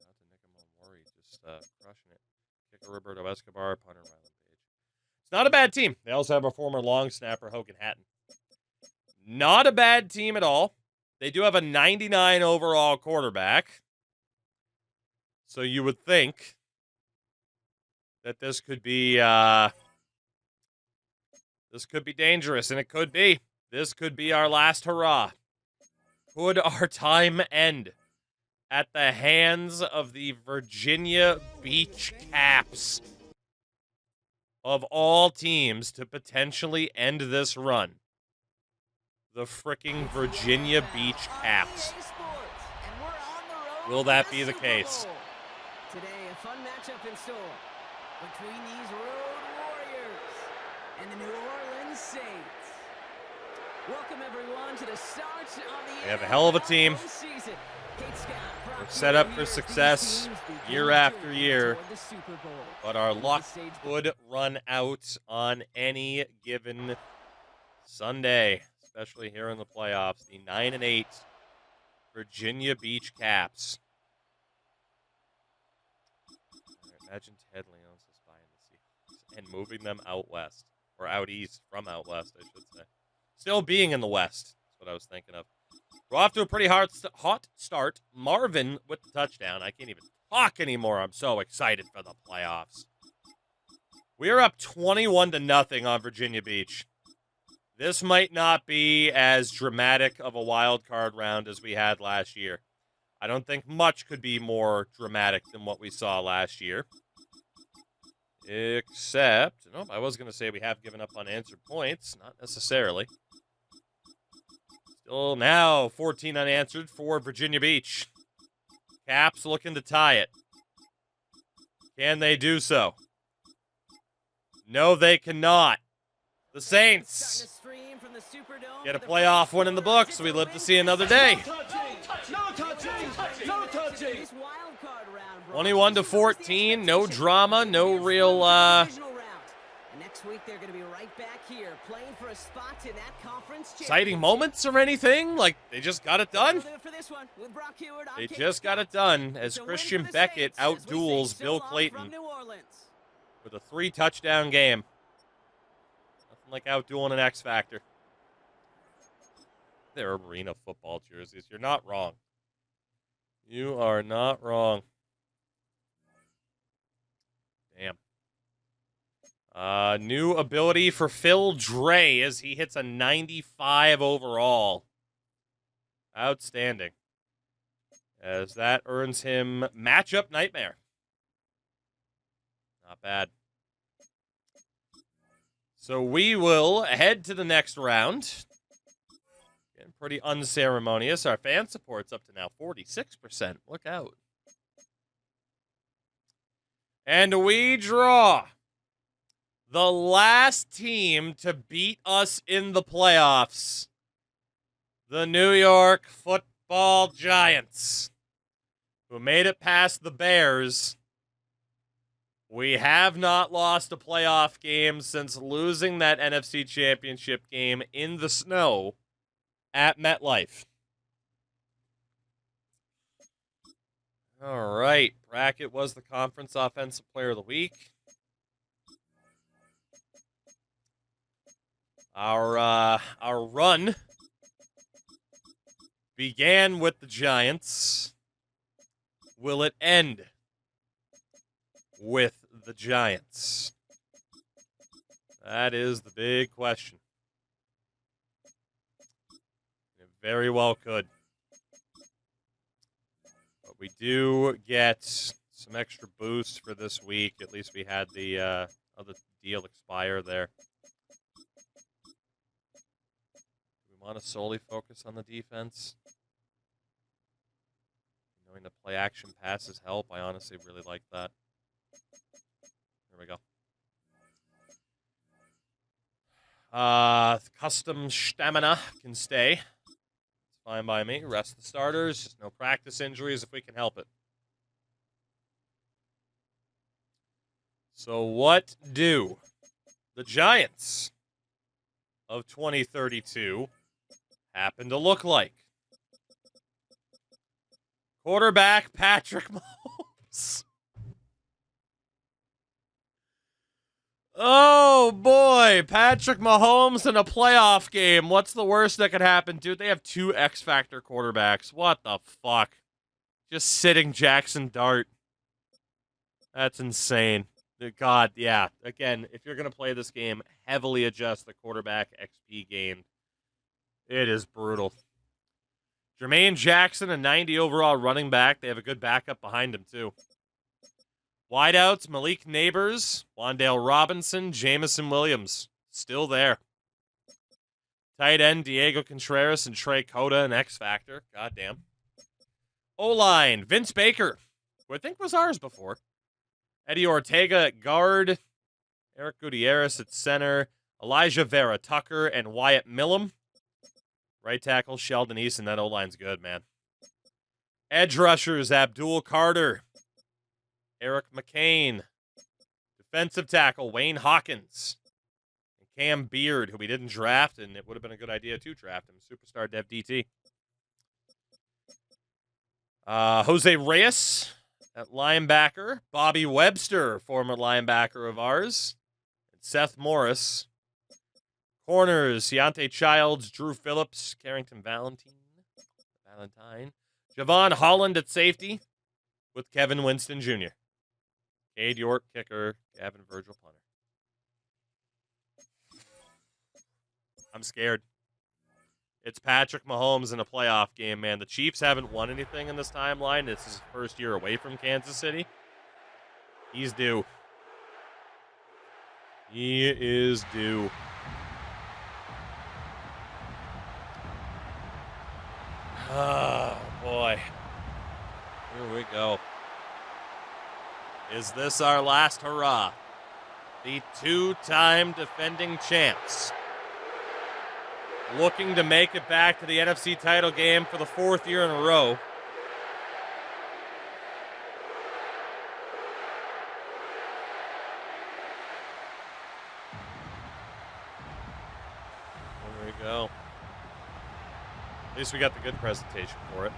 Speaker 1: out to Nick Mori, just crushing it. Kicker Roberto Escobar, punter Rylan Page. It's not a bad team. They also have a former long snapper, Hogan Hatton. Not a bad team at all. They do have a 99 overall quarterback. So you would think that this could be dangerous, and it could be. This could be our last hurrah. Could our time end at the hands of the Virginia Beach Caps? Of all teams to potentially end this run, the freaking Virginia Beach Caps. Will that be the case?
Speaker 5: Today, a fun matchup in store between these Road Warriors and the New Orleans Saints. Welcome, everyone, to the start of the
Speaker 1: We have a hell of a team. We're set up for success year after year, but our luck could run out on any given Sunday, especially here in the playoffs. The 9-8 Virginia Beach Caps. Imagine Ted Leonsis buying the Seahawks and moving them out west, or out east from out west, I should say. Still being in the west. That's what I was thinking of. We're off to a pretty hot start. Marvin with the touchdown. I can't even talk anymore. I'm so excited for the playoffs. We are up 21-0 on Virginia Beach. This might not be as dramatic of a wild card round as we had last year. I don't think much could be more dramatic than what we saw last year. Except, nope, I was going to say we have given up unanswered points. Not necessarily. Still now 14 unanswered for Virginia Beach. Caps looking to tie it. Can they do so? No, they cannot. The Saints get a playoff win in the books. We live to see another day.
Speaker 6: No touching.
Speaker 1: 21-14, no drama, no real
Speaker 5: Next week they're going to be right back here playing for a spot in that conference
Speaker 1: exciting moments or anything. Like, they just got it done. They just got it done as Christian Beckett outduels Bill Clayton with a 3-touchdown game. Nothing like outdueling an X Factor. They're arena football jerseys. You're not wrong. You are not wrong. Damn. New ability for Phil Dre as he hits a 95 overall. Outstanding. As that earns him Matchup Nightmare. Not bad. So we will head to the next round. Getting pretty unceremonious. Our fan support's up to now 46%. Look out. And we draw the last team to beat us in the playoffs. The New York Football Giants, who made it past the Bears. We have not lost a playoff game since losing that NFC Championship game in the snow at MetLife. All right. Brackett was the Conference Offensive Player of the Week. Our run began with the Giants. Will it end with the Giants? That is the big question. It very well could. But we do get some extra boosts for this week. At least we had the other deal expire there. Do we want to solely focus on the defense? Knowing the play action passes help, I honestly really like that. There we go. Custom stamina can stay. It's fine by me. Rest the starters. Just no practice injuries if we can help it. So what do the Giants of 2032 happen to look like? Quarterback Patrick Mahomes. Oh, boy. Patrick Mahomes in a playoff game. What's the worst that could happen? Dude, they have 2 X-Factor quarterbacks. What the fuck? Just sitting Jackson Dart. That's insane. God, yeah. Again, if you're going to play this game, heavily adjust the quarterback XP gained. It is brutal. Jermaine Jackson, a 90 overall running back. They have a good backup behind him, too. Wideouts, Malik Neighbors, Wan'Dale Robinson, Jamison Williams. Still there. Tight end, Diego Contreras and Trey Cota, an X Factor. Goddamn. O-line, Vince Baker, who I think was ours before. Eddie Ortega at guard. Eric Gutierrez at center. Elijah Vera Tucker and Wyatt Millum. Right tackle, Sheldon Easton. That O-line's good, man. Edge rushers, Abdul Carter. Eric McCain. Defensive tackle, Wayne Hawkins. And Cam Beard, who we didn't draft, and it would have been a good idea to draft him. Superstar Dev DT. Jose Reyes at linebacker. Bobby Webster, former linebacker of ours. And Seth Morris. Corners, Deontay Childs, Drew Phillips, Carrington Valentine. Javon Holland at safety with Kevin Winston Jr. Cade York, kicker. Gavin Virgil, punter. I'm scared. It's Patrick Mahomes in a playoff game, man. The Chiefs haven't won anything in this timeline. It's his first year away from Kansas City. He's due. He is due. Oh, boy. Here we go. Is this our last hurrah? The two-time defending champs, looking to make it back to the NFC title game for the fourth year in a row. There we go. At least we got the good presentation for it.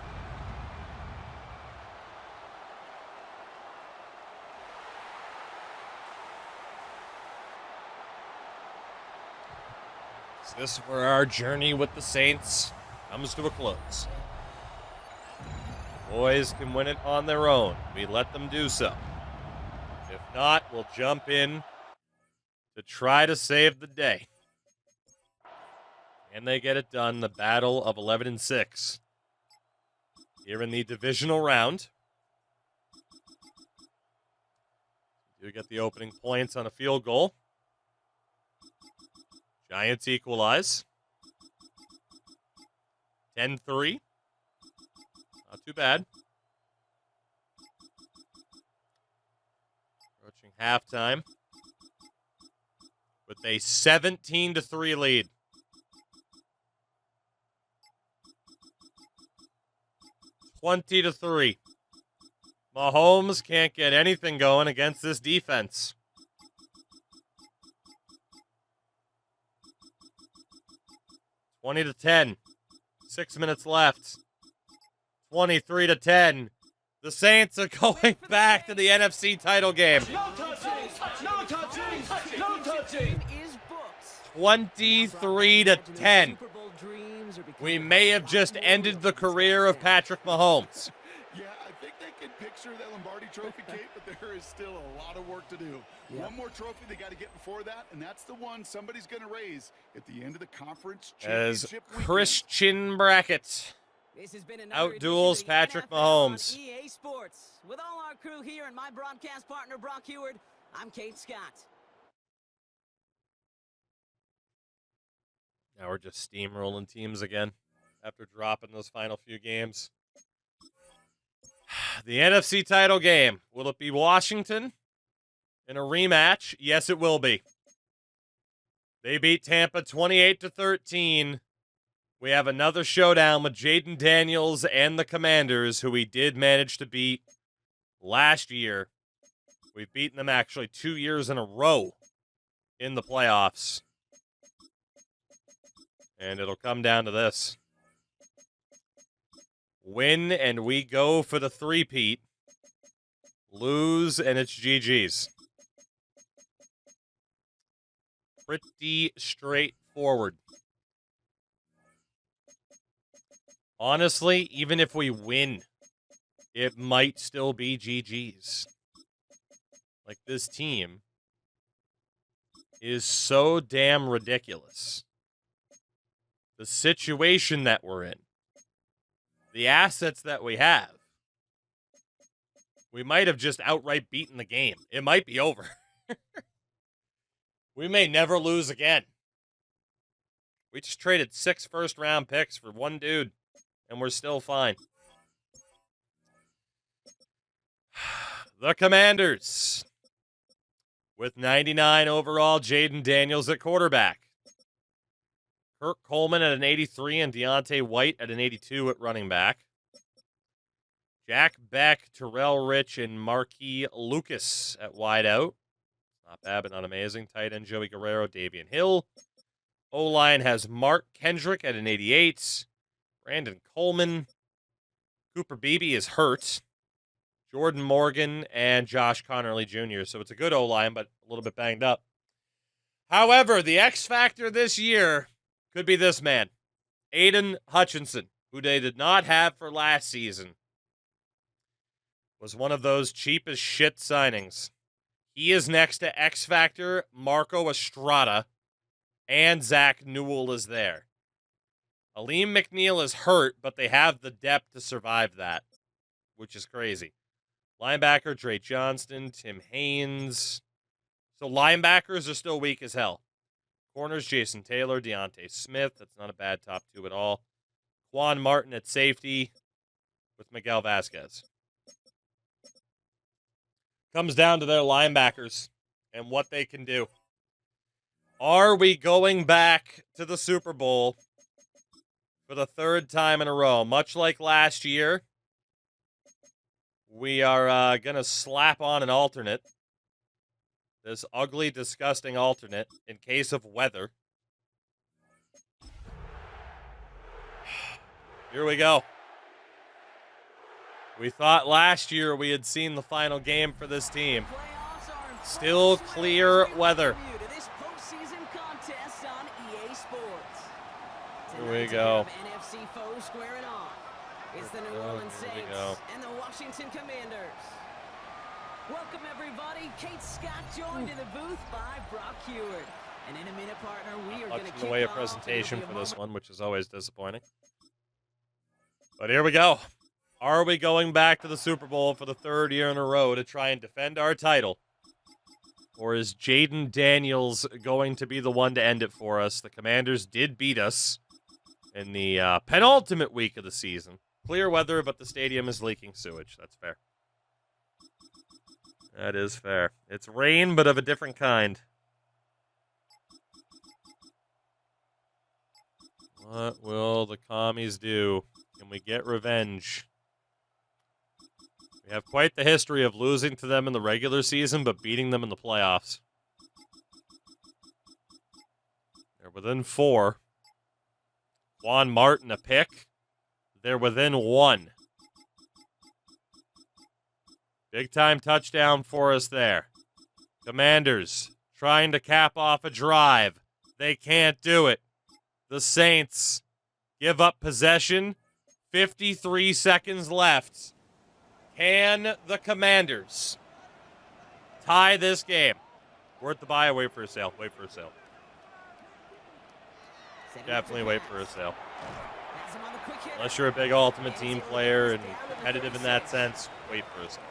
Speaker 1: Is this where our journey with the Saints comes to a close? Boys can win it on their own. We let them do so. If not, we'll jump in to try to save the day. And they get it done. The battle of 11-6 here in the divisional round. You get the opening points on a field goal. Giants equalize. 10-3. Not too bad. Approaching halftime with a 17-3 lead. (20-3). Mahomes can't get anything going against this defense. 20-10. 6 minutes left. 23-10. The Saints are going back to the NFC title game.
Speaker 6: No touching! No touching! No touching!
Speaker 1: 23-10. We may have just ended the career of Patrick Mahomes.
Speaker 10: Yeah, I think they can picture that Lombardi Trophy, Kate, but there is still a lot of work to do. Yeah. One more trophy they got to get before that, and that's the one somebody's going to raise at the end of the conference championship
Speaker 1: as Christian Brackett outduels Patrick Mahomes.
Speaker 5: EA Sports. With all our crew here and my broadcast partner, Brock Heward, I'm Kate Scott.
Speaker 1: Now we're just steamrolling teams again after dropping those final few games. The NFC title game. Will it be Washington in a rematch? Yes, it will be. They beat Tampa 28-13. We have another showdown with Jaden Daniels and the Commanders, who we did manage to beat last year. We've beaten them actually 2 years in a row in the playoffs. And it'll come down to this. Win and we go for the three-peat. Lose and it's GG's. Pretty straightforward. Honestly, even if we win, it might still be GG's. Like, this team is so damn ridiculous. The situation that we're in, the assets that we have, we might have just outright beaten the game. It might be over. We may never lose again. We just traded 6 first-round picks for one dude, and we're still fine. The Commanders, with 99 overall, Jaden Daniels at quarterback. Kurt Coleman at an 83 and Deontay White at an 82 at running back. Jack Beck, Terrell Rich, and Marquis Lucas at wideout. Not bad, but not amazing. Tight end Joey Guerrero, Davian Hill. O-line has Mark Kendrick at an 88. Brandon Coleman. Cooper Beebe is hurt. Jordan Morgan and Josh Connerly Jr. So it's a good O-line, but a little bit banged up. However, the X factor this year could be this man, Aiden Hutchinson, who they did not have for last season. Was one of those cheap as shit signings. He is next to X Factor Marco Estrada, and Zach Newell is there. Aleem McNeil is hurt, but they have the depth to survive that, which is crazy. Linebacker, Dre Johnston, Tim Haynes. So linebackers are still weak as hell. Corners, Jason Taylor, Deontay Smith. That's not a bad top two at all. Juan Martin at safety with Miguel Vasquez. Comes down to their linebackers and what they can do. Are we going back to the Super Bowl for the third time in a row? Much like last year, we are going to slap on an alternate. This ugly, disgusting alternate in case of weather. Here we go. We thought last year we had seen the final game for this team. Still clear weather. Here we go.
Speaker 5: It's the New Orleans Saints and the Washington Commanders. Welcome, everybody. Kate Scott joined in the booth by Brock Hewitt. And in a minute, partner, we are going to kick
Speaker 1: away a presentation for this one, which is always disappointing. But here we go. Are we going back to the Super Bowl for the third year in a row to try and defend our title? Or is Jaden Daniels going to be the one to end it for us? The Commanders did beat us in the penultimate week of the season. Clear weather, but the stadium is leaking sewage. That's fair. That is fair. It's rain, but of a different kind. What will the commies do? Can we get revenge? We have quite the history of losing to them in the regular season, but beating them in the playoffs. They're within 4. Juan Martin a pick. They're within 1. Big-time touchdown for us there. Commanders trying to cap off a drive. They can't do it. The Saints give up possession. 53 seconds left. Can the Commanders tie this game? Worth the buy or wait for a sale? Wait for a sale. Definitely wait for a sale. Unless you're a big Ultimate Team player and competitive in that sense, wait for a sale.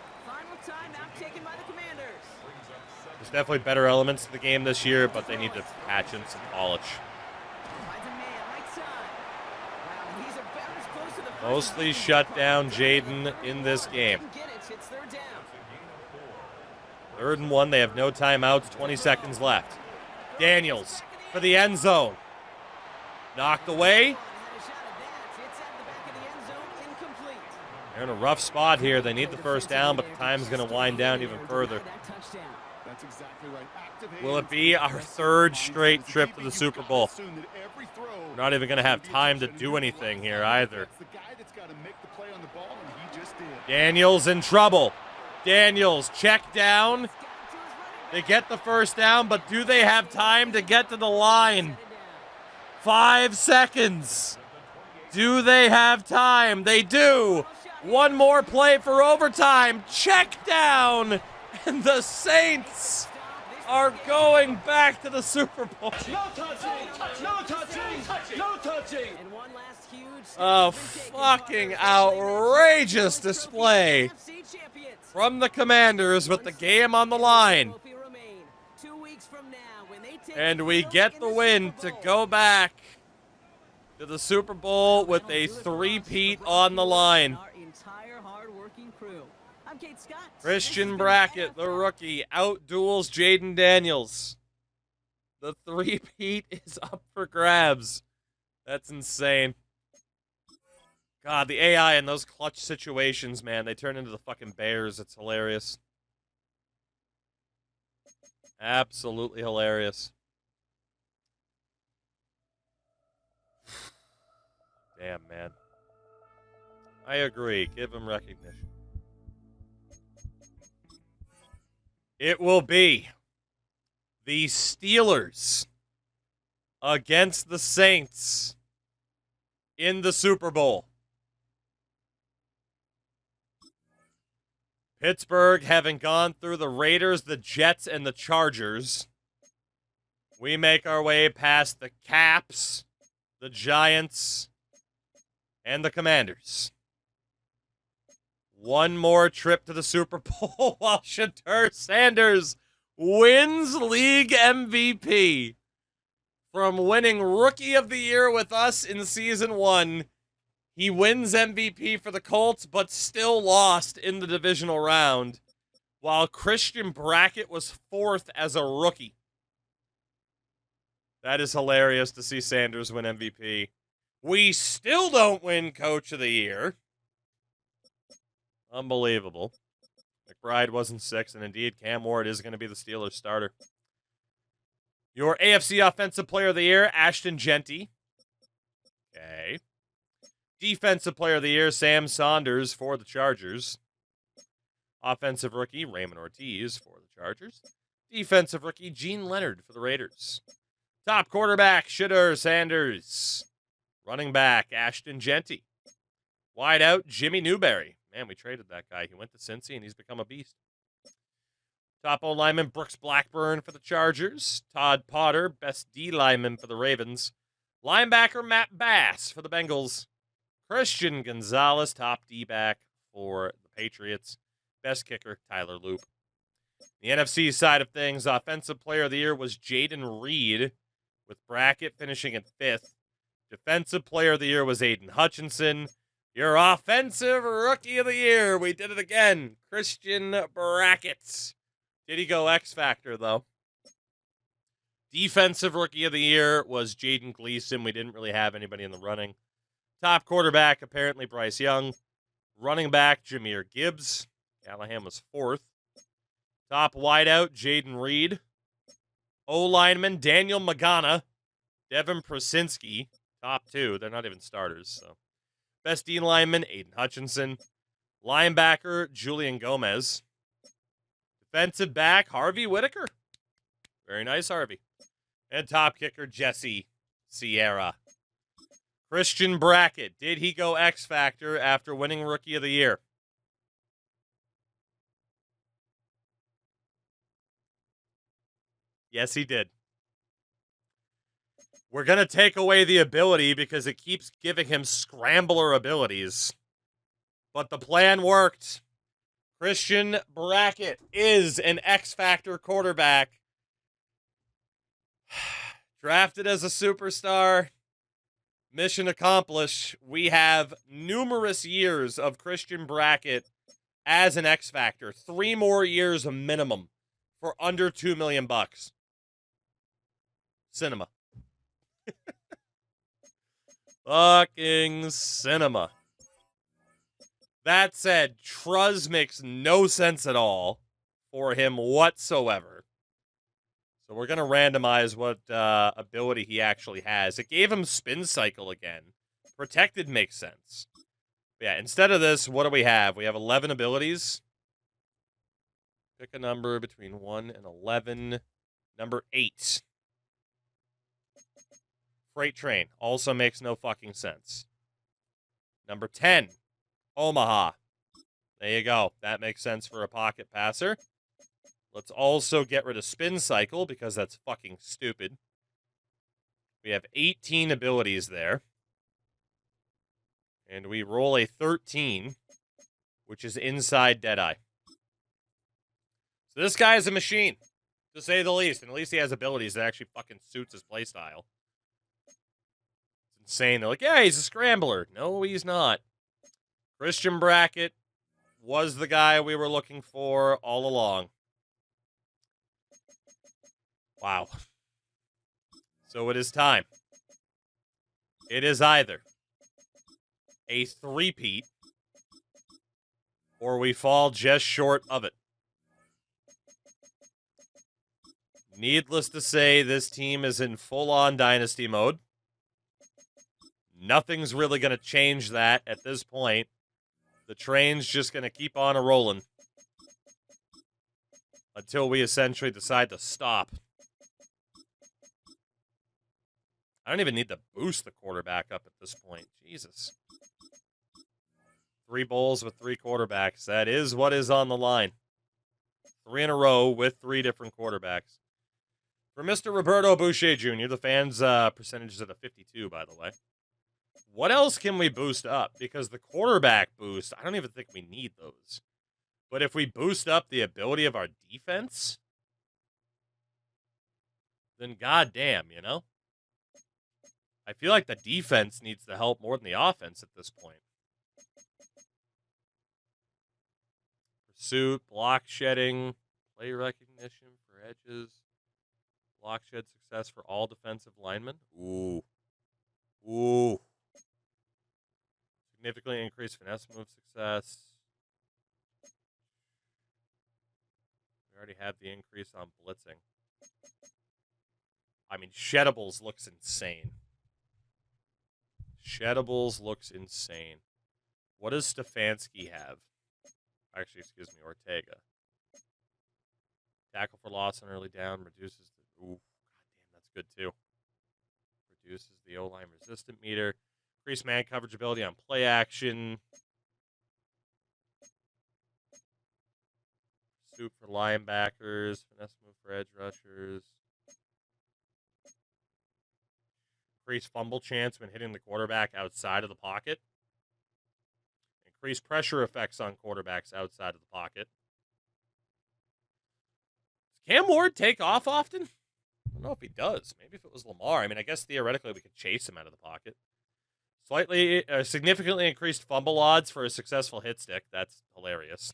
Speaker 1: There's definitely better elements to the game this year, but they need to patch in some polish. Mostly shut down Jaden in this game. 3rd and 1. They have no timeouts. 20 seconds left. Daniels for the end zone. Knocked away. They're in a rough spot here. They need the first down, but the time's going to wind down even further.
Speaker 10: That's exactly right.
Speaker 1: Will it be our 3rd straight trip to the Super Bowl? We're not even going to have time to do anything here either. Daniels in trouble. Daniels check down. They get the first down, but do they have time to get to the line? 5 seconds. Do they have time? They do. One more play for overtime. Check down. And the Saints are going back to the Super Bowl.
Speaker 6: No touching! No touching! No touching!
Speaker 1: A fucking outrageous display from the Commanders with the game on the line. And we get the win to go back to the Super Bowl with a 3-peat on the line. Christian Brackett, the rookie, outduels Jaden Daniels. The 3-peat is up for grabs. That's insane. God, the AI in those clutch situations, man, they turn into the fucking Bears. It's hilarious. Absolutely hilarious. Damn, man. I agree. Give him recognition. It will be the Steelers against the Saints in the Super Bowl. Pittsburgh having gone through the Raiders, the Jets, and the Chargers We make our way past the Caps, the Giants, and the Commanders. One more trip to the Super Bowl while Shedeur Sanders wins league MVP. From winning Rookie of the Year with us in Season 1, he wins MVP for the Colts, but still lost in the divisional round, while Christian Brackett was 4th as a rookie. That is hilarious to see Sanders win MVP. We still don't win Coach of the Year. Unbelievable. McBride wasn't 6, and indeed, Cam Ward is going to be the Steelers starter. Your AFC Offensive Player of the Year, Ashton Genty. Okay. Defensive Player of the Year, Sam Saunders for the Chargers. Offensive Rookie, Raymond Ortiz for the Chargers. Defensive Rookie, Gene Leonard for the Raiders. Top quarterback, Shedeur Sanders. Running back, Ashton Genty. Wide out, Jimmy Newberry. Man, we traded that guy. He went to Cincy, and he's become a beast. Top O lineman, Brooks Blackburn for the Chargers. Todd Potter, best D lineman for the Ravens. Linebacker, Matt Bass for the Bengals. Christian Gonzalez, top D-back for the Patriots. Best kicker, Tyler Loop. The NFC side of things, Offensive Player of the Year was Jaden Reed, with Brackett finishing at 5th. Defensive Player of the Year was Aiden Hutchinson. Your Offensive Rookie of the Year, we did it again, Christian Brackett. Did he go X Factor, though? Defensive Rookie of the Year was Jaden Gleason. We didn't really have anybody in the running. Top quarterback, apparently Bryce Young. Running back, Jahmyr Gibbs. Callahan was 4th. Top wideout, Jaden Reed. O-lineman, Daniel Magana. Devin Prosinski. Top 2. They're not even starters, so. Best D lineman, Aiden Hutchinson. Linebacker, Julian Gomez. Defensive back, Harvey Whitaker. Very nice, Harvey. And top kicker, Jesse Sierra. Christian Brackett. Did he go X Factor after winning Rookie of the Year? Yes, he did. We're going to take away the ability because it keeps giving him scrambler abilities. But the plan worked. Christian Brackett is an X Factor quarterback. Drafted as a superstar. Mission accomplished. We have numerous years of Christian Brackett as an X Factor. 3 more years minimum for under $2 million. Cinema. Fucking cinema. That said, Truz makes no sense at all for him whatsoever. So we're going to randomize what ability he actually has. It gave him Spin Cycle again. Protected makes sense. But yeah, instead of this, what do we have? We have 11 abilities. Pick a number between 1 and 11. Number 8. Freight Train. Also makes no fucking sense. Number 10. Omaha. There you go. That makes sense for a pocket passer. Let's also get rid of Spin Cycle because that's fucking stupid. We have 18 abilities there. And we roll a 13, which is inside Deadeye. So this guy is a machine, to say the least. And at least he has abilities that actually fucking suits his playstyle. It's insane. They're like, yeah, he's a scrambler. No, he's not. Christian Brackett was the guy we were looking for all along. Wow. So it is time. It is either a three-peat or we fall just short of it. Needless to say, this team is in full-on Dynasty mode. Nothing's really going to change that at this point. The train's just going to keep on a-rolling until we essentially decide to stop. I don't even need to boost the quarterback up at this point. Jesus. 3 bowls with 3 quarterbacks. That is what is on the line. 3 in a row with 3 different quarterbacks. For Mr. Roberto Boucher Jr., the fans' percentage is at a 52, by the way. What else can we boost up? Because the quarterback boost, I don't even think we need those. But if we boost up the ability of our defense, then goddamn, you know? I feel like the defense needs the help more than the offense at this point. Pursuit, block shedding, play recognition for edges, block shed success for all defensive linemen. Ooh. Ooh. Significantly increased finesse move success. We already have the increase on blitzing. I mean, Sheddables looks insane. Sheddables looks insane. What does Stefanski have? Actually, excuse me, Ortega. Tackle for loss on early down reduces the... Ooh, goddamn, that's good too. Reduces the O-line resistant meter. Increase man coverage ability on play action. Pursuit for linebackers. Finesse move for edge rushers. Increase fumble chance when hitting the quarterback outside of the pocket. Increase pressure effects on quarterbacks outside of the pocket. Does Cam Ward take off often? I don't know if he does. Maybe if it was Lamar. I mean, I guess theoretically we could chase him out of the pocket. Significantly increased fumble odds for a successful hit stick. That's hilarious.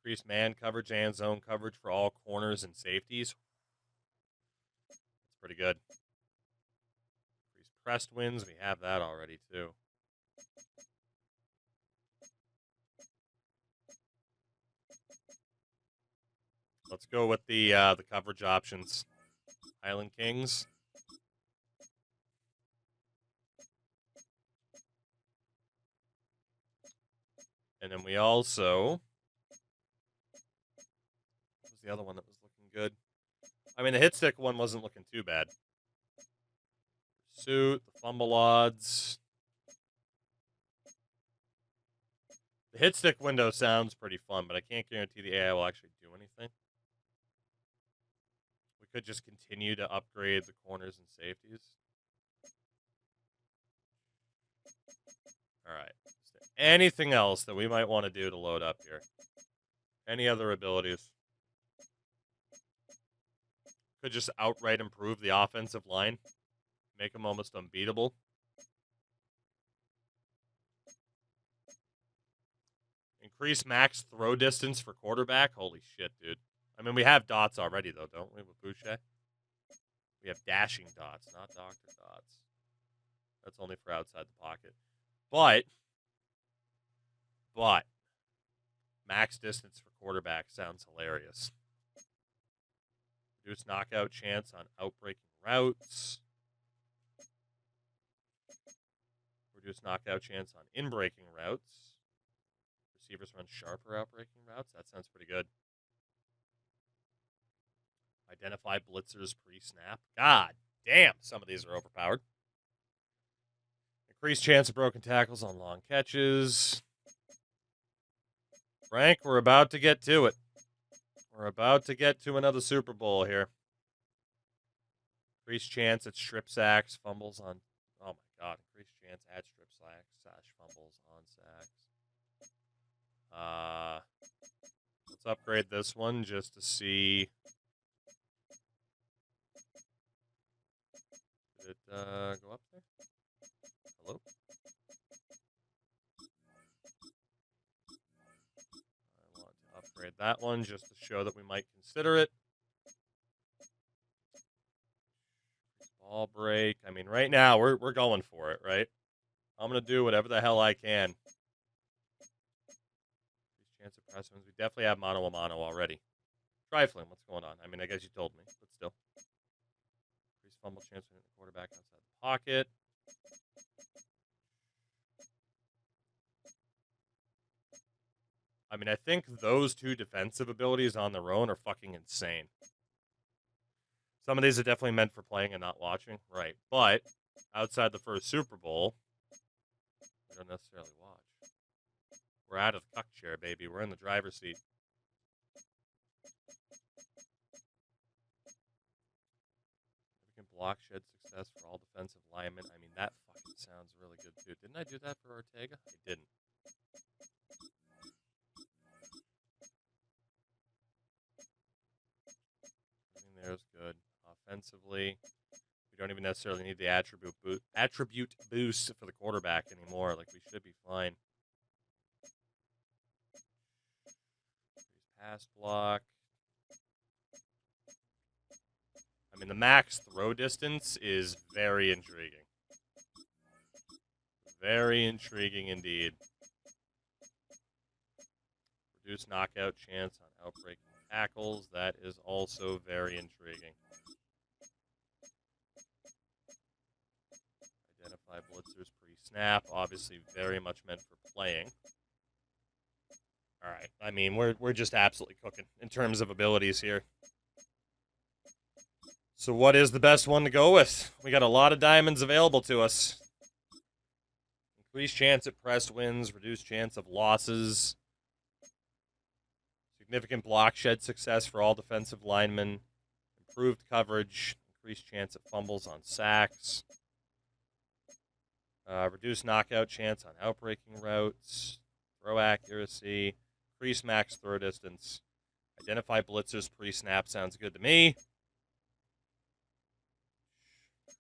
Speaker 1: Increased man coverage and zone coverage for all corners and safeties. That's pretty good. Increased pressed wins. We have that already, too. Let's go with the coverage options. Highland Kings. And then we also... What was the other one that was looking good? I mean, the hit stick one wasn't looking too bad. Pursuit, the fumble odds. The hit stick window sounds pretty fun, but I can't guarantee the AI will actually do anything. We could just continue to upgrade the corners and safeties. All right. Is there anything else that we might want to do to load up here? Any other abilities? Could just outright improve the offensive line. Make them almost unbeatable. Increase max throw distance for quarterback. Holy shit, dude. I mean, we have dots already, though, don't we, with Boucher? We have dashing dots, not Dr. Dots. That's only for outside the pocket. But, max distance for quarterback sounds hilarious. Reduce knockout chance on outbreaking routes. Reduce knockout chance on in-breaking routes. Receivers run sharper outbreaking routes. That sounds pretty good. Identify blitzers pre-snap. God damn, some of these are overpowered. Increase chance of broken tackles on long catches. Frank, we're about to get to it. We're about to get to another Super Bowl here. Increased chance at strip sacks, fumbles on... Oh my god, increased chance at strip sacks, fumbles on sacks. Let's upgrade this one just to see... Did it go up there? Hello? I want to upgrade that one just to show that we might consider it. Ball break. I mean, right now, we're going for it, right? I'm going to do whatever the hell I can. Increased chance of press wins. We definitely have mano a mano already. Trifling, what's going on? I mean, I guess you told me, but still. Increased fumble chance to hit the quarterback outside the pocket. I mean, I think those two defensive abilities on their own are fucking insane. Some of these are definitely meant for playing and not watching. Right. But outside the first Super Bowl, we don't necessarily watch. We're out of the cuck chair, baby. We're in the driver's seat. block shed success for all defensive linemen. I mean, that fucking sounds really good, too. Didn't I do that for Ortega? I didn't. Everything there is good. Offensively, we don't even necessarily need the attribute boost for the quarterback anymore. Like, we should be fine. Pass block. I mean, the max throw distance is very intriguing. Very intriguing indeed. Reduced knockout chance on outbreaking tackles. That is also very intriguing. Identify blitzers pre-snap. Obviously very much meant for playing. All right. I mean, we're just absolutely cooking in terms of abilities here. So what is the best one to go with? We got a lot of diamonds available to us. Increased chance at press wins, reduced chance of losses, significant block shed success for all defensive linemen, improved coverage, increased chance of fumbles on sacks, reduced knockout chance on outbreaking routes, throw accuracy, increased max throw distance, identify blitzers pre-snap sounds good to me.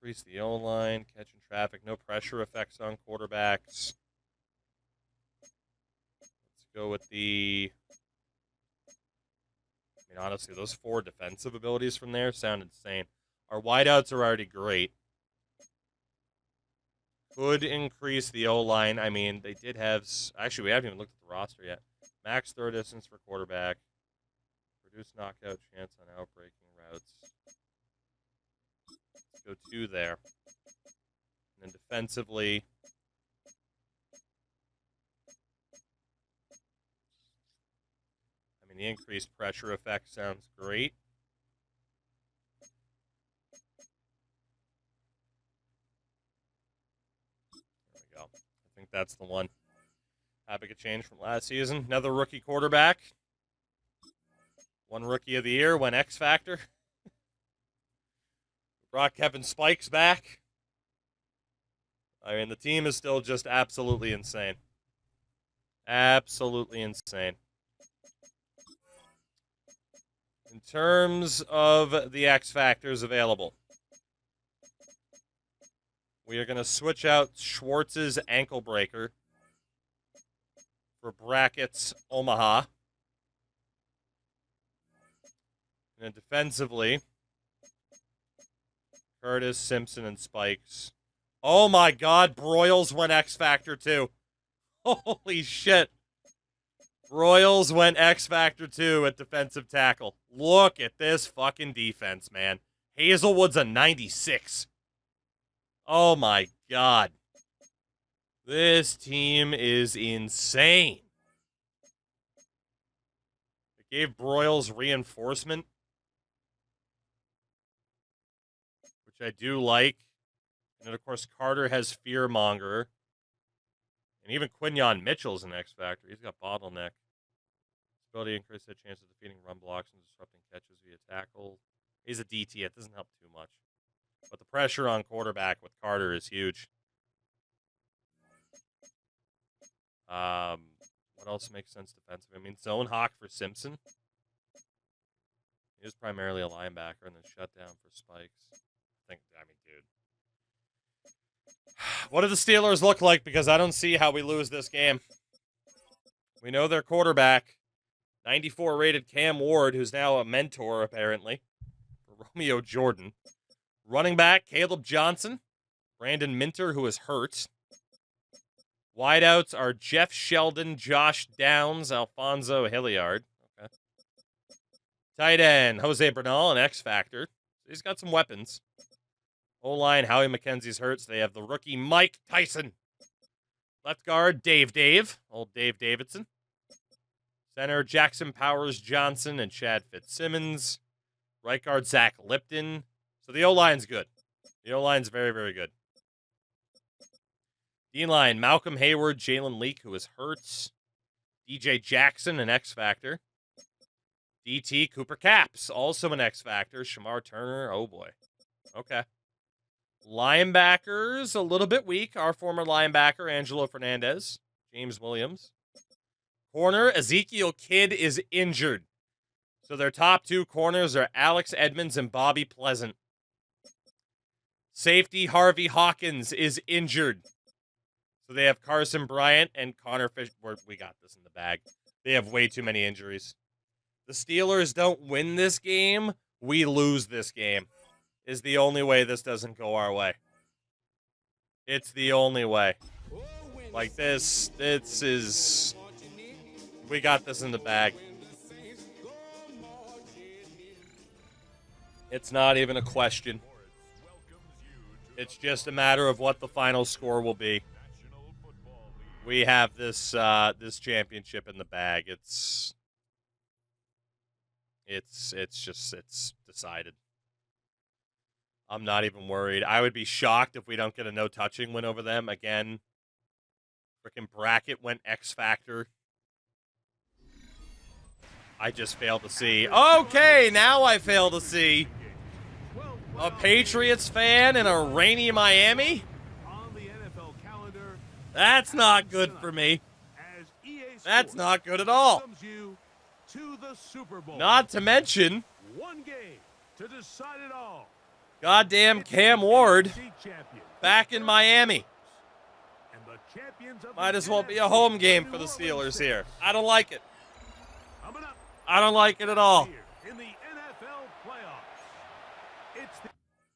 Speaker 1: Increase the O-line, catching traffic, no pressure effects on quarterbacks. Let's go with the... I mean, honestly, those 4 defensive abilities from there sound insane. Our wideouts are already great. Could increase the O-line. I mean, they did have... Actually, we haven't even looked at the roster yet. Max throw distance for quarterback. Reduced knockout chance on outbreaking routes. Go 2 there. And then defensively, I mean, the increased pressure effect sounds great. There we go. I think that's the one. Happy to change from last season. Another rookie quarterback. One rookie of the year, one X Factor. Brought Kevin Spikes back. I mean, the team is still just absolutely insane. Absolutely insane. In terms of the X Factors available, we are going to switch out Schwartz's ankle breaker for Brackett's Omaha. And then defensively, Curtis, Simpson, and Spikes. Oh my god, Broyles went X Factor too. Holy shit. Broyles went X Factor too at defensive tackle. Look at this fucking defense, man. Hazelwood's a 96. Oh my god. This team is insane. It gave Broyles reinforcement, which I do like. And then, of course, Carter has Fearmonger. And even Quinyon Mitchell's an X Factor. He's got Bottleneck. Ability to increase the chance of defeating run blocks and disrupting catches via tackle. He's a DT. It doesn't help too much. But the pressure on quarterback with Carter is huge. What else makes sense defensively? I mean, Zone Hawk for Simpson. He was primarily a linebacker and then shut down for Spikes. I mean, dude. What do the Steelers look like? Because I don't see how we lose this game. We know their quarterback, 94 rated Cam Ward, who's now a mentor, apparently, for Romeo Jordan. Running back, Caleb Johnson. Brandon Minter, who is hurt. Wideouts are Jeff Sheldon, Josh Downs, Alfonso Hilliard. Okay. Tight end, Jose Bernal, an X Factor. He's got some weapons. O-line, Howie McKenzie's hurt, so they have the rookie Mike Tyson. Left guard, Dave. Old Dave Davidson. Center, Jackson Powers Johnson and Chad Fitzsimmons. Right guard, Zach Lipton. So the O-line's good. The O-line's very, very good. D-line, Malcolm Hayward, Jalen Leak, who is hurt. DJ Jackson, an X Factor. DT, Cooper Caps, also an X Factor. Shamar Turner, oh boy. Okay. Linebackers, a little bit weak. Our former linebacker, Angelo Fernandez. James Williams. Corner, Ezekiel Kidd is injured. So their top 2 corners are Alex Edmonds and Bobby Pleasant. Safety, Harvey Hawkins is injured. So they have Carson Bryant and Connor Fish. We got this in the bag. They have way too many injuries. The Steelers don't win this game. We lose this game. Is the only way this doesn't go our way. It's the only way. Like this is... We got this in the bag. It's not even a question. It's just a matter of what the final score will be. We have this this championship in the bag. It's decided. I'm not even worried. I would be shocked if we don't get a no-touching win over them. Again, freaking bracket went X Factor. I just failed to see. Okay, now I fail to see. A Patriots fan in a rainy Miami? That's not good for me. That's not good at all. Not to mention,
Speaker 2: one game to decide it all.
Speaker 1: Goddamn Cam Ward back in Miami. Might as well be a home game for the Steelers here. I don't like it. I don't like it at all.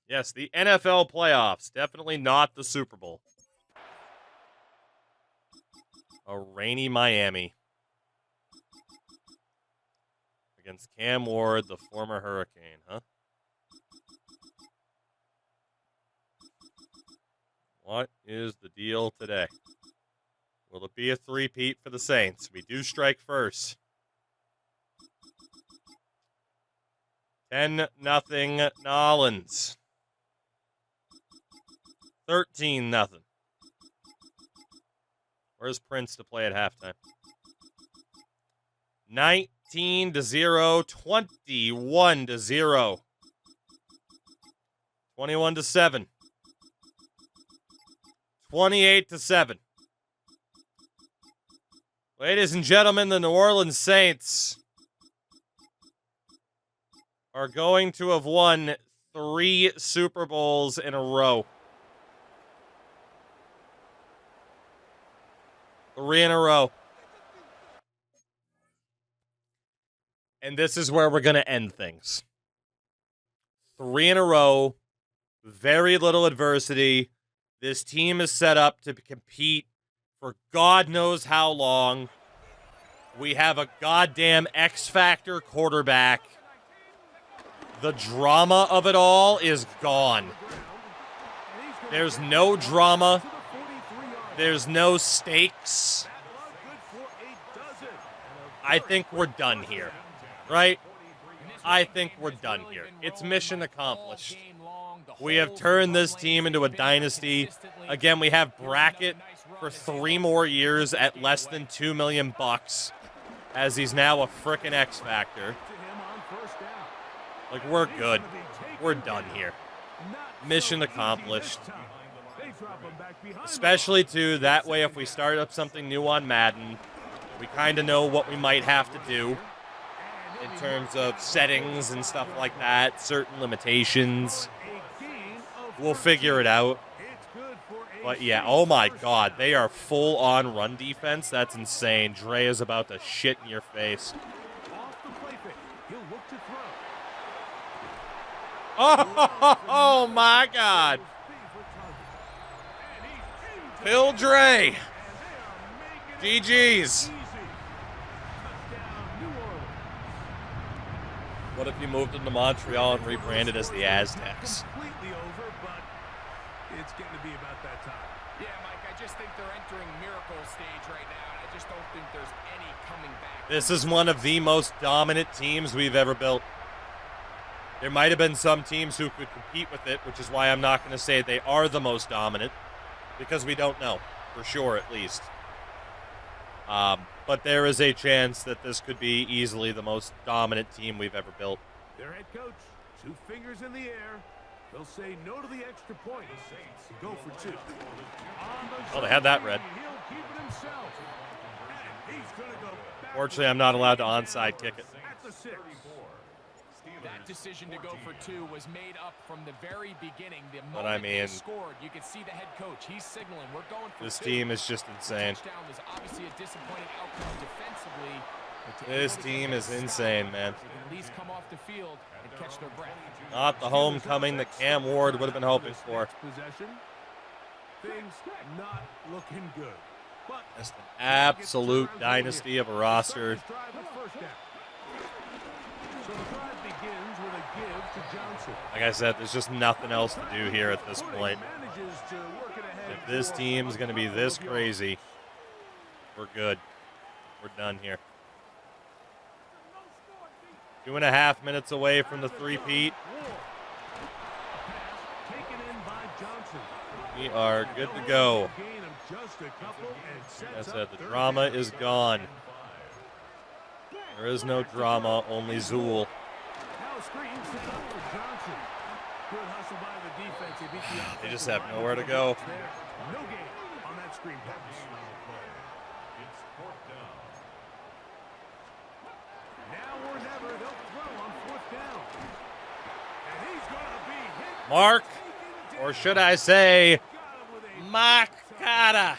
Speaker 1: Yes, the NFL playoffs. Definitely not the Super Bowl. A rainy Miami. Against Cam Ward, the former Hurricane, huh? What is the deal today? Will it be a three-peat for the Saints? We do strike first. 10-0 Nolans. 13-0. Where's Prince to play at halftime? 19-0, 21-0. 21-7. 28-7. Ladies and gentlemen, the New Orleans Saints are going to have won 3 Super Bowls in a row. 3 in a row. And this is where we're going to end things. 3 in a row. Very little adversity. This team is set up to compete for God knows how long. We have a goddamn X-Factor quarterback. The drama of it all is gone. There's no drama. There's no stakes. I think we're done here, right? I think we're done here. It's mission accomplished. We have turned this team into a dynasty. Again, we have Brackett for 3 more years at less than $2 million, as he's now a frickin' X Factor. Like, we're good. We're done here. Mission accomplished. Especially, too, that way if we start up something new on Madden, we kind of know what we might have to do in terms of settings and stuff like that, certain limitations. We'll figure it out. But yeah, oh my God, they are full on run defense. That's insane. Dre is about to shit in your face. Oh my God. Phil Dre. GG's. What if you moved into Montreal and rebranded as the Aztecs?
Speaker 2: It's getting to be about that time.
Speaker 3: Yeah, Mike, I just think they're entering miracle stage right now, and I just don't think there's any coming back.
Speaker 1: This is one of the most dominant teams we've ever built. There might have been some teams who could compete with it, which is why I'm not going to say they are the most dominant, because we don't know, for sure at least. But there is a chance that this could be easily the most dominant team we've ever built.
Speaker 2: Their head coach, 2 fingers in the air. They'll say no to the extra point. Go for 2.
Speaker 1: Oh, they had that red.
Speaker 2: He'll keep it himself. And he's going to go back.
Speaker 1: Fortunately, I'm not allowed to onside kick it.
Speaker 2: At the 6.
Speaker 3: That decision to go for 2 was made up from the very beginning. The
Speaker 1: But
Speaker 3: moment
Speaker 1: I mean,
Speaker 3: they scored, you could see the head coach. He's signaling, we're going for 2.
Speaker 1: This team is just insane.
Speaker 3: Touchdown was obviously a disappointing outcome defensively.
Speaker 1: This team is insane, man.
Speaker 3: They can at least come off the field and catch their breath.
Speaker 1: Not the homecoming that Cam Ward would have been hoping for.
Speaker 2: Possession. Things not looking good. But
Speaker 1: Just an absolute dynasty of a roster.
Speaker 2: So the drive begins with a give to Johnson.
Speaker 1: Like I said, there's just nothing else to do here at this point.
Speaker 2: Manages to work it ahead.
Speaker 1: If this team's going to be this crazy, we're good. We're done here. 2.5 minutes away from the three-peat.
Speaker 2: Taken in by Johnson.
Speaker 1: We are good to go.
Speaker 2: Gain of just a couple and
Speaker 1: Like I
Speaker 2: sets
Speaker 1: said,
Speaker 2: up
Speaker 1: the
Speaker 2: third
Speaker 1: drama
Speaker 2: down.
Speaker 1: is gone. There is no drama, only Zool.
Speaker 2: Now screen set up for Johnson. Good hustle by the defense. They beat the offensive
Speaker 1: They just have
Speaker 2: line.
Speaker 1: nowhere to go.
Speaker 2: There. No gain on that screen pass.
Speaker 4: It's 4th down.
Speaker 2: Now or never, they'll throw on 4th down. And he's going to be hit.
Speaker 1: Mark, or should I say,
Speaker 2: Got him with a
Speaker 1: Makata,
Speaker 2: that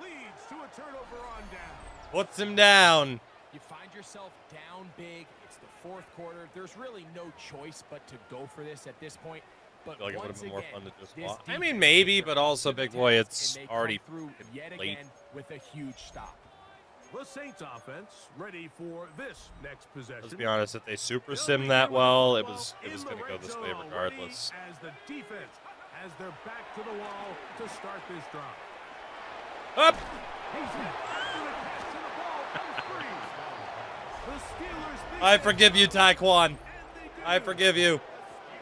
Speaker 2: leads to a turnover on down.
Speaker 1: puts him down.
Speaker 3: You find yourself down big. It's the 4th quarter. There's really no choice but to go for this at this point. But
Speaker 1: I feel like it would have
Speaker 3: once
Speaker 1: been more
Speaker 3: again,
Speaker 1: fun to just
Speaker 3: this
Speaker 1: walk. I
Speaker 3: defense
Speaker 1: mean, maybe, but also,
Speaker 3: to the
Speaker 1: big boy,
Speaker 3: task,
Speaker 1: it's
Speaker 3: and they come
Speaker 1: already
Speaker 3: through yet
Speaker 1: late.
Speaker 3: again with a huge stop.
Speaker 2: The Saints offense ready for this next possession.
Speaker 1: Let's be honest, if they super sim that well, it was going to go this way regardless.
Speaker 2: As the defense has their back to the wall to start this drive.
Speaker 1: Up!
Speaker 2: He's hit after the catch and the ball goes free. The Steelers think
Speaker 1: I forgive you, Taekwon.
Speaker 2: and they do.
Speaker 1: I forgive you.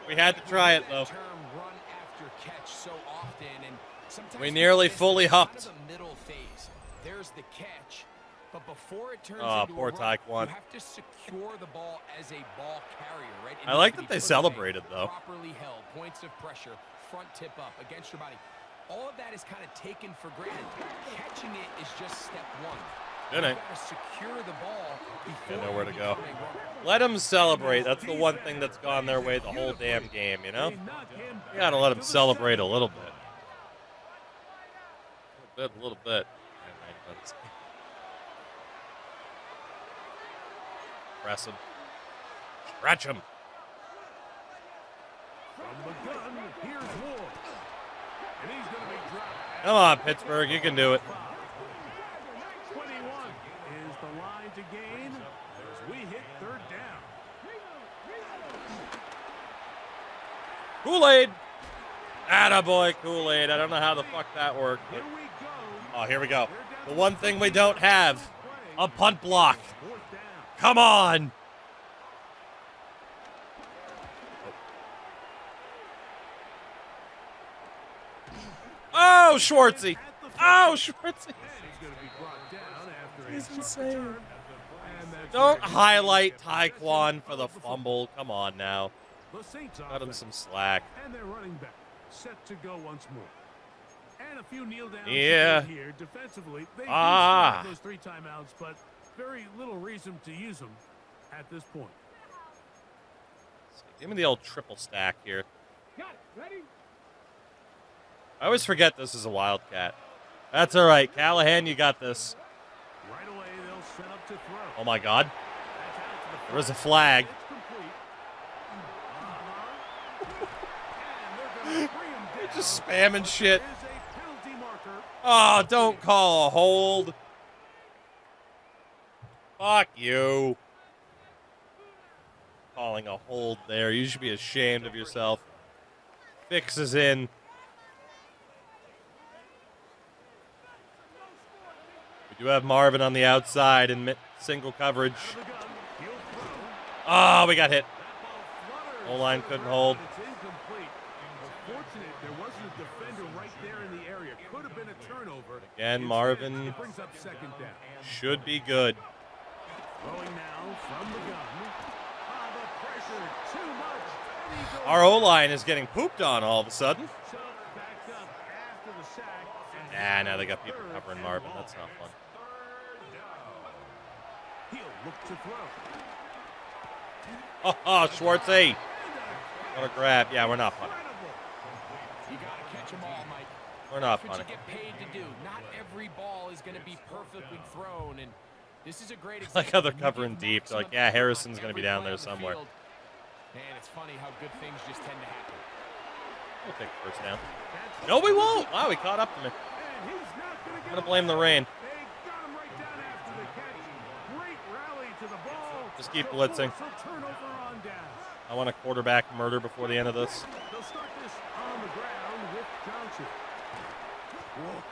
Speaker 1: We had to try it, though.
Speaker 3: Term run after catch so often, and sometimes
Speaker 1: We nearly
Speaker 3: miss
Speaker 1: fully
Speaker 3: it. It's kind
Speaker 1: hupped.
Speaker 3: of a middle phase. There's the catch, but before it turns
Speaker 1: Oh,
Speaker 3: into
Speaker 1: poor
Speaker 3: a run,
Speaker 1: Taekwon.
Speaker 3: you have to secure the ball as a ball carrier, right? It
Speaker 1: I
Speaker 3: needs
Speaker 1: like
Speaker 3: to
Speaker 1: that
Speaker 3: be
Speaker 1: they
Speaker 3: put away,
Speaker 1: celebrated, though.
Speaker 3: Properly held, points of pressure, front tip up against your body. All of that is kind of taken for granted. Catching it is just step 1.
Speaker 1: Good night.
Speaker 3: You got to secure the ball before
Speaker 1: nowhere
Speaker 3: you
Speaker 1: to go.
Speaker 3: become a runner.
Speaker 1: Let them celebrate. That's the one thing that's gone their way the whole damn game, you know?
Speaker 2: They knock him
Speaker 1: You got to let them celebrate a little bit. A little bit. Press him. Stretch him.
Speaker 2: From the gun, here's Ward. And he's going to be dropped.
Speaker 1: Come on, Pittsburgh. You can do it.
Speaker 2: 21 is the line to gain as we hit 3rd down.
Speaker 1: Kool-Aid. Attaboy, Kool-Aid. I don't know how the fuck that worked. But...
Speaker 2: Here we go.
Speaker 1: Oh, here we go. The one thing we don't have. A punt block.
Speaker 2: 4th down.
Speaker 1: Come on. Oh, Schwartzy. Oh, Schwartzy.
Speaker 2: And he's going to be brought down after
Speaker 1: He's
Speaker 2: a
Speaker 1: insane.
Speaker 2: return. And that's
Speaker 1: Don't
Speaker 2: where he
Speaker 1: highlight
Speaker 2: gets possession
Speaker 1: Taekwon for the
Speaker 2: of football.
Speaker 1: fumble. Come on now.
Speaker 2: The Saints
Speaker 1: Cut him
Speaker 2: offense
Speaker 1: some slack.
Speaker 2: and their running back set to go once more. And a few kneel downs
Speaker 1: Yeah.
Speaker 2: here defensively. They do
Speaker 1: Ah.
Speaker 2: still have those 3 timeouts, but very little reason to use them at this point.
Speaker 1: Give me the old triple stack here.
Speaker 2: Got it. Ready?
Speaker 1: I always forget this is a Wildcat. That's all right. Callahan, you got this.
Speaker 2: Right away, they'll set up to throw.
Speaker 1: Oh, my God.
Speaker 2: That's out to the
Speaker 1: There was a
Speaker 2: front.
Speaker 1: flag.
Speaker 2: It's complete. And they're gonna bring him down.
Speaker 1: Just spamming shit.
Speaker 2: Is a penalty marker.
Speaker 1: Oh, don't call a hold. Fuck you. Calling a hold there. You should be ashamed of yourself. Fix is in. We do have Marvin on the outside in single coverage.
Speaker 2: Out of the gun. He'll throw.
Speaker 1: Oh, we got hit.
Speaker 2: That ball flutters
Speaker 1: O-line
Speaker 2: to the
Speaker 1: couldn't
Speaker 2: ground,
Speaker 1: hold.
Speaker 2: but It's incomplete. Unfortunate, there wasn't a defender right there in the area. Could have been a turnover.
Speaker 1: Again,
Speaker 2: Instead,
Speaker 1: Marvin
Speaker 2: it brings up 2nd down.
Speaker 1: should be good.
Speaker 2: Throwing now from the gun. Ah, the pressure too much.
Speaker 1: Our O-line is getting pooped on all of a sudden. Nah, now they got people covering Marvin. That's not fun. Oh, Schwartzy. What a grab. Yeah, we're not punting.
Speaker 3: You got to catch them all, Mike.
Speaker 1: We're not
Speaker 3: That's what
Speaker 1: punting.
Speaker 3: you get paid to do. Not every ball is going to be perfectly thrown, and this is a great example.
Speaker 1: Like how they're covering deep. They're like, yeah, Harrison's going to be down there somewhere.
Speaker 3: And it's funny how good things just tend to happen.
Speaker 1: We'll take the first down. No, we won't. Wow, he caught up to me. I'm going to blame the rain. Just keep blitzing. I want a quarterback murder before the end of this.
Speaker 2: They'll start this on the ground with Johnson.
Speaker 1: Wow.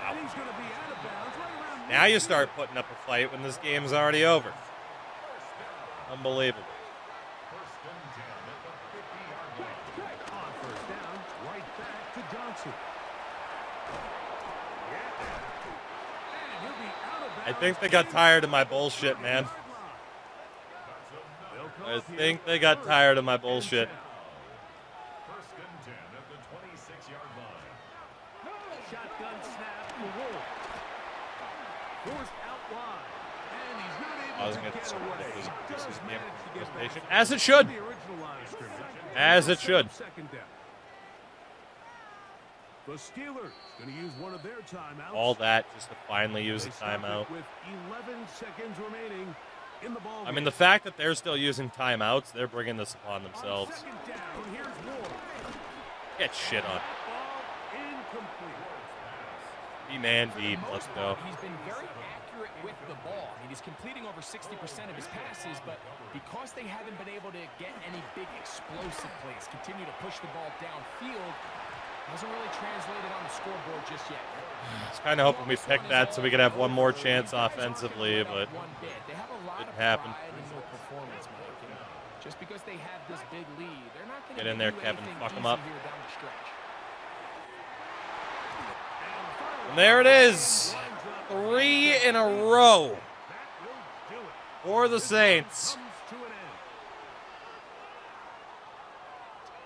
Speaker 2: And he's going to be out of bounds right around.
Speaker 1: Now you start putting up a fight when this game's already over. Unbelievable.
Speaker 2: On first down, right back to Johnson. And he'll be out of bounds.
Speaker 1: I think they got tired of my bullshit, man. I think they got tired of my bullshit.
Speaker 4: First and 10 at the 26-yard line.
Speaker 2: Shotgun snap for Wolf. Forced out wide. And he's not able to get away. Does manage to get back.
Speaker 1: As it should.
Speaker 2: The original line of scrimmage.
Speaker 1: As it should.
Speaker 2: Second down. The Steelers going to use one of their timeouts.
Speaker 1: All that just to finally use a
Speaker 2: They stop it
Speaker 1: timeout.
Speaker 2: With 11 seconds remaining in the ball
Speaker 1: I mean,
Speaker 2: game.
Speaker 1: the fact that they're still using timeouts, they're bringing this upon
Speaker 2: On
Speaker 1: themselves.
Speaker 2: second down, here's Ward.
Speaker 1: Get shit on.
Speaker 2: Ball incomplete.
Speaker 1: Be man deep. Let's go.
Speaker 3: He's been very accurate with the ball. I mean, he's completing over 60% of his passes, but because they haven't been able to get any big explosive plays, continue to push the ball downfield, hasn't really translated on the scoreboard just yet.
Speaker 1: I was kind of hoping we picked that so we could have one more chance offensively, but didn't happen.
Speaker 3: Just because they have this big lead, they're not going to
Speaker 1: Get in there, Kevin. Fuck them up. And there it is. 3 in a row for the Saints.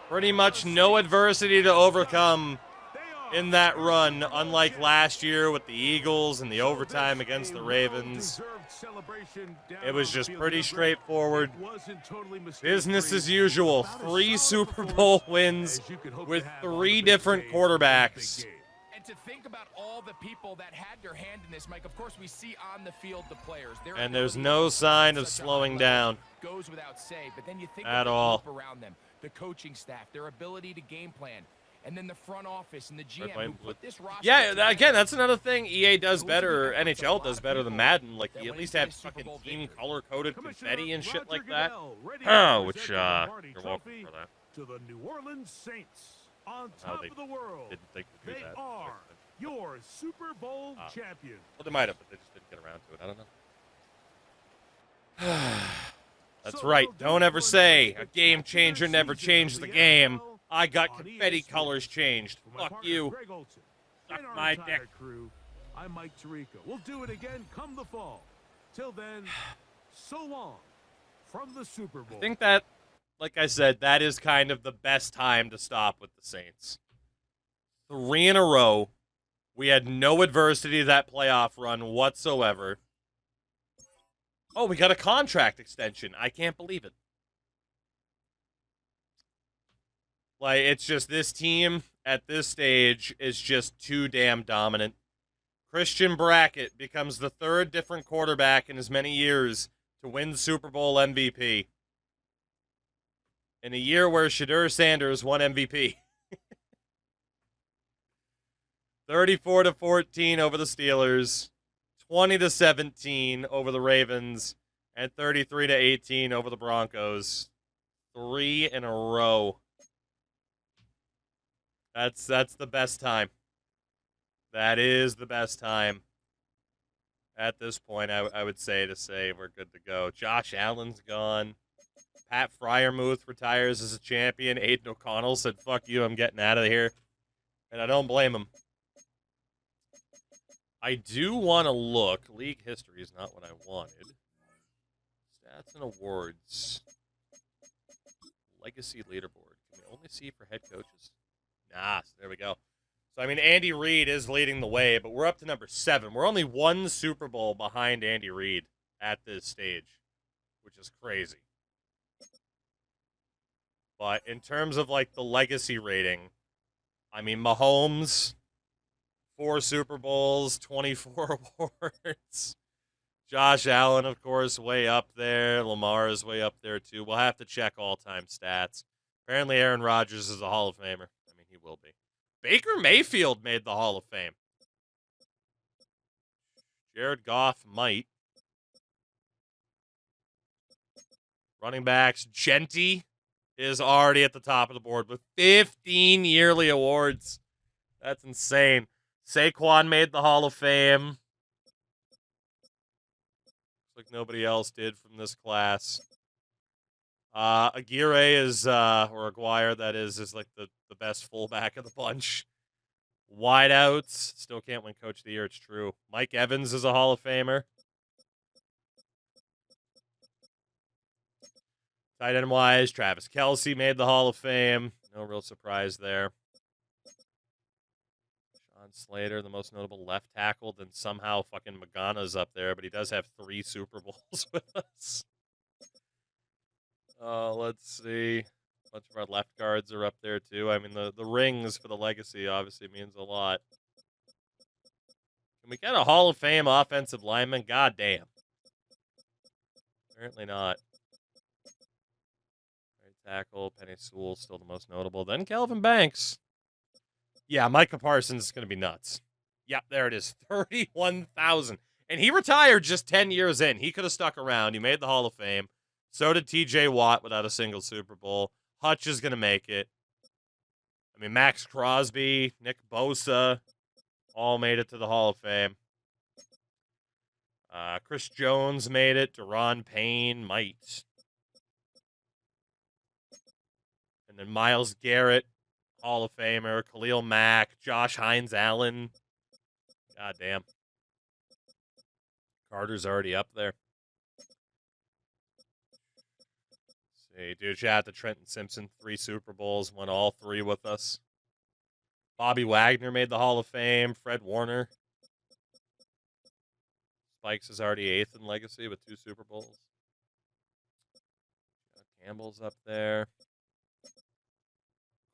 Speaker 1: Pretty much no adversity to overcome in that run, unlike last year with the Eagles and the overtime against the Ravens. It was just pretty straightforward. Business as usual. 3 Super Bowl wins with 3 different quarterbacks.
Speaker 3: And to think about all the people that had their hand in this, Mike, of course we see on the field the players.
Speaker 1: And there's no sign of slowing down.
Speaker 3: Goes without say, but then you think
Speaker 1: at
Speaker 3: of
Speaker 1: all.
Speaker 3: the group around them, the coaching staff, their ability to game plan, and then the front office and the GM who put this roster
Speaker 1: Yeah,
Speaker 3: together.
Speaker 1: again, that's another thing EA does better, or NHL does better than Madden. Like, you at least have fucking team color-coded confetti and shit like that. Oh, which, you're welcome for that.
Speaker 2: To the New Orleans Saints on
Speaker 1: Oh,
Speaker 2: top
Speaker 1: they
Speaker 2: of the world.
Speaker 1: didn't think to do
Speaker 2: They
Speaker 1: that.
Speaker 2: are your Super Bowl champion.
Speaker 1: Well, they might have, but they just didn't get around to it. I don't know. That's right. Don't ever say a game changer never changed the game. I got confetti colors changed. Fuck you. Suck my dick.
Speaker 2: Crew, I'm Mike Tirico. We'll do it again come the fall. Till then, so long from the Super Bowl.
Speaker 1: I think that, like I said, that is kind of the best time to stop with the Saints. 3 in a row. We had no adversity to that playoff run whatsoever. Oh, we got a contract extension. I can't believe it. Like, it's just this team at this stage is just too damn dominant. Christian Brackett becomes the 3rd different quarterback in as many years to win Super Bowl MVP. In a year where Shadur Sanders won MVP. 34-14 over the Steelers, 20-17 over the Ravens, and 33-18 over the Broncos. 3 in a row. That's the best time. That is the best time. At this point, I would say we're good to go. Josh Allen's gone. Pat Fryermuth retires as a champion. Aiden O'Connell said, fuck you, I'm getting out of here. And I don't blame him. I do want to look. League history is not what I wanted. Stats and awards. Legacy leaderboard. Can we only see for head coaches? Nah, so there we go. So, I mean, Andy Reid is leading the way, but we're up to number 7. We're only 1 Super Bowl behind Andy Reid at this stage, which is crazy. But in terms of, like, the legacy rating, I mean, Mahomes, 4 Super Bowls, 24 awards. Josh Allen, of course, way up there. Lamar is way up there, too. We'll have to check all-time stats. Apparently, Aaron Rodgers is a Hall of Famer. I mean, he will be. Baker Mayfield made the Hall of Fame. Jared Goff might. Running backs, Genty is already at the top of the board with 15 yearly awards. That's insane. Saquon made the Hall of Fame. Looks like nobody else did from this class. Aguirre is, or Aguirre, that is like the best fullback of the bunch. Wideouts. Still can't win Coach of the Year, it's true. Mike Evans is a Hall of Famer. Tight end wise, Travis Kelce made the Hall of Fame. No real surprise there. Sean Slater, the most notable left tackle. Then somehow fucking Magana's up there, but he does have 3 Super Bowls with us. Let's see. A bunch of our left guards are up there too. I mean, the rings for the legacy obviously means a lot. Can we get a Hall of Fame offensive lineman? God damn. Apparently not. Tackle, Penny Sewell, still the most notable. Then Kelvin Banks. Yeah, Micah Parsons is going to be nuts. Yep, there it is. 31,000. And he retired just 10 years in. He could have stuck around. He made the Hall of Fame. So did TJ Watt without a single Super Bowl. Hutch is going to make it. I mean, Max Crosby, Nick Bosa, all made it to the Hall of Fame. Chris Jones made it. Deron Payne might. And then Myles Garrett, Hall of Famer. Khalil Mack, Josh Hines Allen. God damn. Carter's already up there. Let's see, dude, shout out to Trenton Simpson. 3 Super Bowls, won all 3 with us. Bobby Wagner made the Hall of Fame. Fred Warner. Spikes is already 8th in legacy with 2 Super Bowls. Campbell's up there.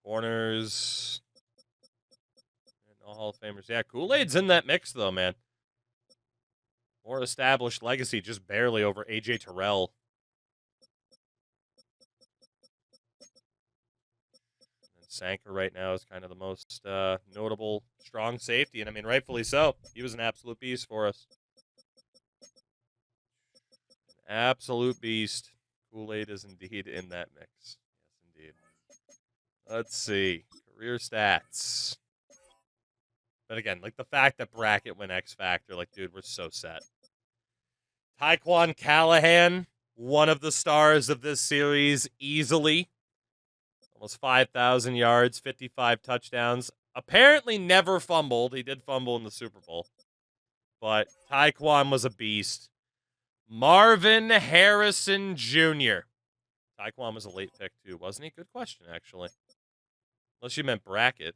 Speaker 1: Corners. And all Hall of Famers. Yeah, Kool-Aid's in that mix, though, man. More established legacy, just barely over A.J. Terrell. And Sanker right now is kind of the most notable strong safety, and I mean, rightfully so. He was an absolute beast for us. An absolute beast. Kool-Aid is indeed in that mix. Yes, indeed. Let's see. Career stats. But again, like the fact that Brackett went X Factor, like, dude, we're so set. Taekwon Callahan, one of the stars of this series, easily. Almost 5,000 yards, 55 touchdowns. Apparently never fumbled. He did fumble in the Super Bowl. But Taekwon was a beast. Marvin Harrison Jr. Taekwon was a late pick, too, wasn't he? Good question, actually. Unless you meant Brackett.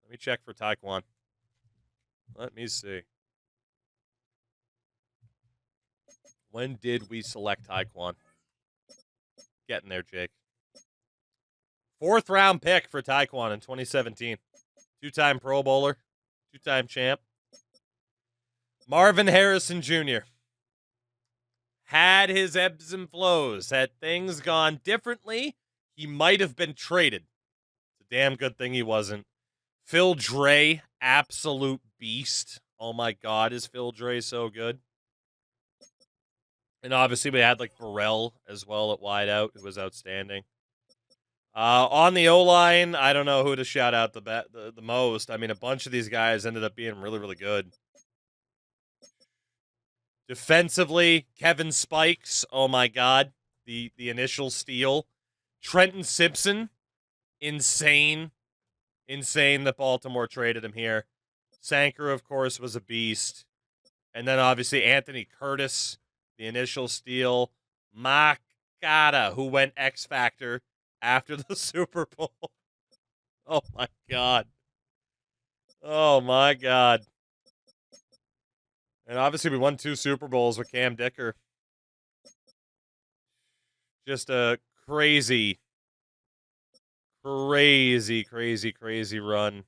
Speaker 1: Let me check for Taekwon. Let me see. When did we select Taekwon? Getting there, Jake. 4th round pick for Taekwon in 2017. 2-time Pro Bowler. 2-time champ. Marvin Harrison Jr. Had his ebbs and flows. Had things gone differently, he might have been traded. It's a damn good thing he wasn't. Phil Dre, absolute beast. Oh my God, is Phil Dre so good? And obviously we had like Burrell as well at wideout, who was outstanding. On the O-line, I don't know who to shout out the most. I mean, a bunch of these guys ended up being really, really good. Defensively, Kevin Spikes, oh my God, the initial steal. Trenton Simpson, insane that Baltimore traded him here. Sanker, of course, was a beast. And then obviously Anthony Curtis, the initial steal. Makata, who went X Factor. after the Super Bowl. Oh, my God. Oh, my God. And obviously, we won 2 Super Bowls with Cam Dicker. Just a crazy, crazy, crazy, crazy run.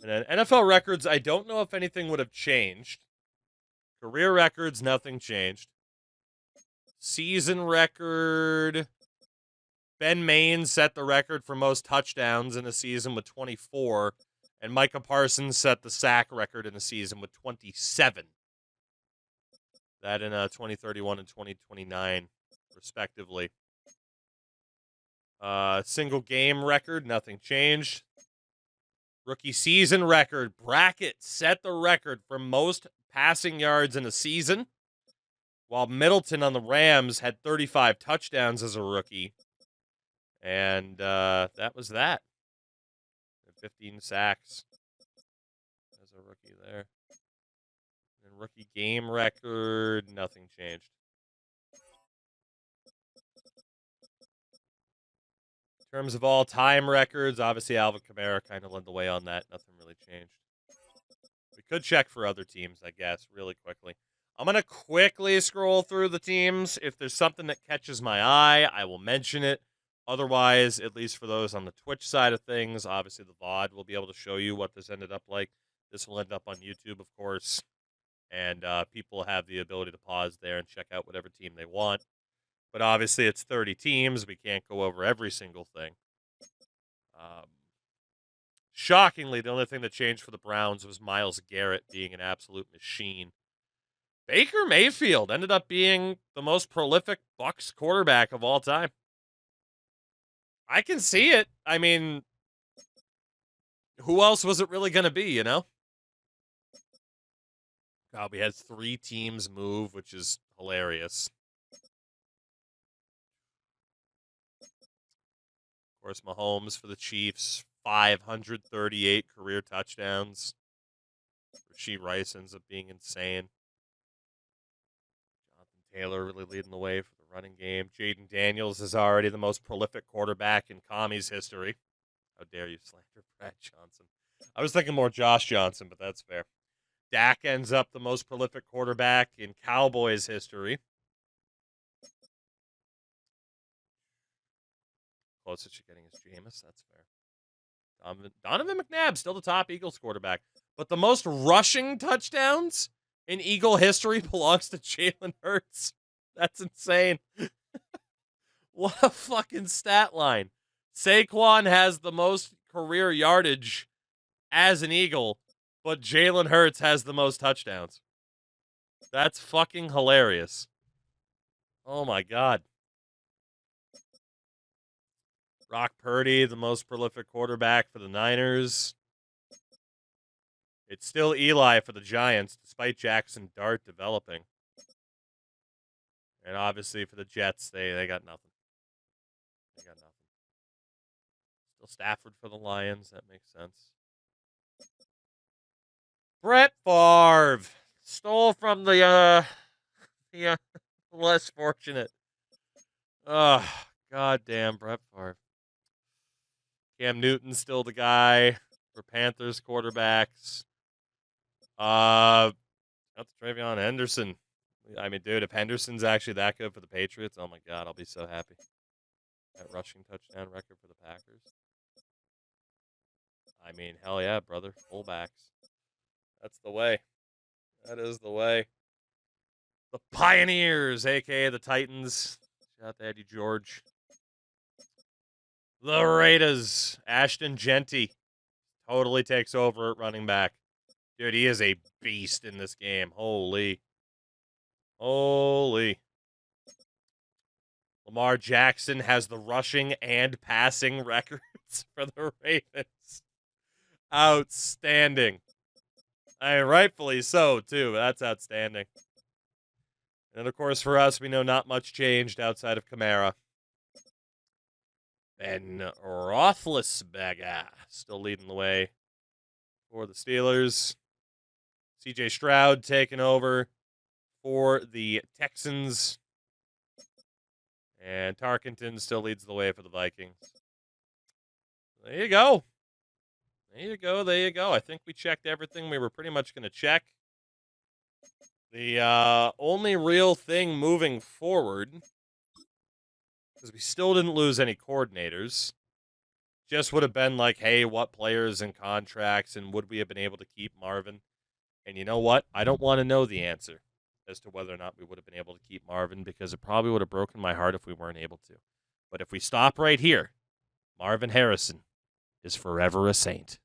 Speaker 1: And then NFL records, I don't know if anything would have changed. Career records, nothing changed. Season record, Ben Maine set the record for most touchdowns in a season with 24, and Micah Parsons set the sack record in a season with 27. That in 2031 and 2029, respectively. Single game record, nothing changed. Rookie season record, Brackett set the record for most passing yards in a season, while Middleton on the Rams had 35 touchdowns as a rookie. And that was that. 15 sacks as a rookie there. And rookie game record, nothing changed. In terms of all-time records, obviously Alvin Kamara kind of led the way on that. Nothing really changed. We could check for other teams, I guess, really quickly. I'm going to quickly scroll through the teams. If there's something that catches my eye, I will mention it. Otherwise, at least for those on the Twitch side of things, obviously the VOD will be able to show you what this ended up like. This will end up on YouTube, of course. And people have the ability to pause there and check out whatever team they want. But obviously, it's 30 teams. We can't go over every single thing. Shockingly, the only thing that changed for the Browns was Myles Garrett being an absolute machine. Baker Mayfield ended up being the most prolific Bucs quarterback of all time. I can see it. I mean, who else was it really going to be, you know? God, we had 3 teams move, which is hilarious. Of course, Mahomes for the Chiefs, 538 career touchdowns. Rashee Rice ends up being insane. Jonathan Taylor really leading the way for the running game. Jaden Daniels is already the most prolific quarterback in Commies history. How dare you slander Brad Johnson? I was thinking more Josh Johnson, but that's fair. Dak ends up the most prolific quarterback in Cowboys history. Closest you're getting is Jameis. That's fair. Donovan McNabb, still the top Eagles quarterback. But the most rushing touchdowns in Eagle history belongs to Jalen Hurts. That's insane. What a fucking stat line. Saquon has the most career yardage as an Eagle, but Jalen Hurts has the most touchdowns. That's fucking hilarious. Oh my God. Brock Purdy, the most prolific quarterback for the Niners. It's still Eli for the Giants, despite Jackson Dart developing. And obviously for the Jets, they got nothing. They got nothing. Still Stafford for the Lions. That makes sense. Brett Favre stole from the less fortunate. Goddamn Brett Favre. Cam Newton's still the guy for Panthers quarterbacks. That's Travion Henderson. I mean, dude, if Henderson's actually that good for the Patriots, oh my God, I'll be so happy. That rushing touchdown record for the Packers. I mean, hell yeah, brother. Fullbacks. That's the way. That is the way. The Pioneers, a.k.a. the Titans. Shout out to Eddie George. The Raiders. Ashton Genty totally takes over at running back. Dude, he is a beast in this game. Holy. Lamar Jackson has the rushing and passing records for the Ravens. Outstanding. I mean, rightfully so, too. That's outstanding. And, of course, for us, we know not much changed outside of Kamara. Ben Roethlisberger still leading the way for the Steelers. C.J. Stroud taking over for the Texans. And Tarkenton still leads the way for the Vikings. There you go. There you go. There you go. I think we checked everything we were pretty much going to check. The only real thing moving forward, because we still didn't lose any coordinators, just would have been like, hey, what players and contracts, and would we have been able to keep Marvin? And you know what? I don't want to know the answer as to whether or not we would have been able to keep Marvin, because it probably would have broken my heart if we weren't able to. But if we stop right here, Marvin Harrison is forever a Saint.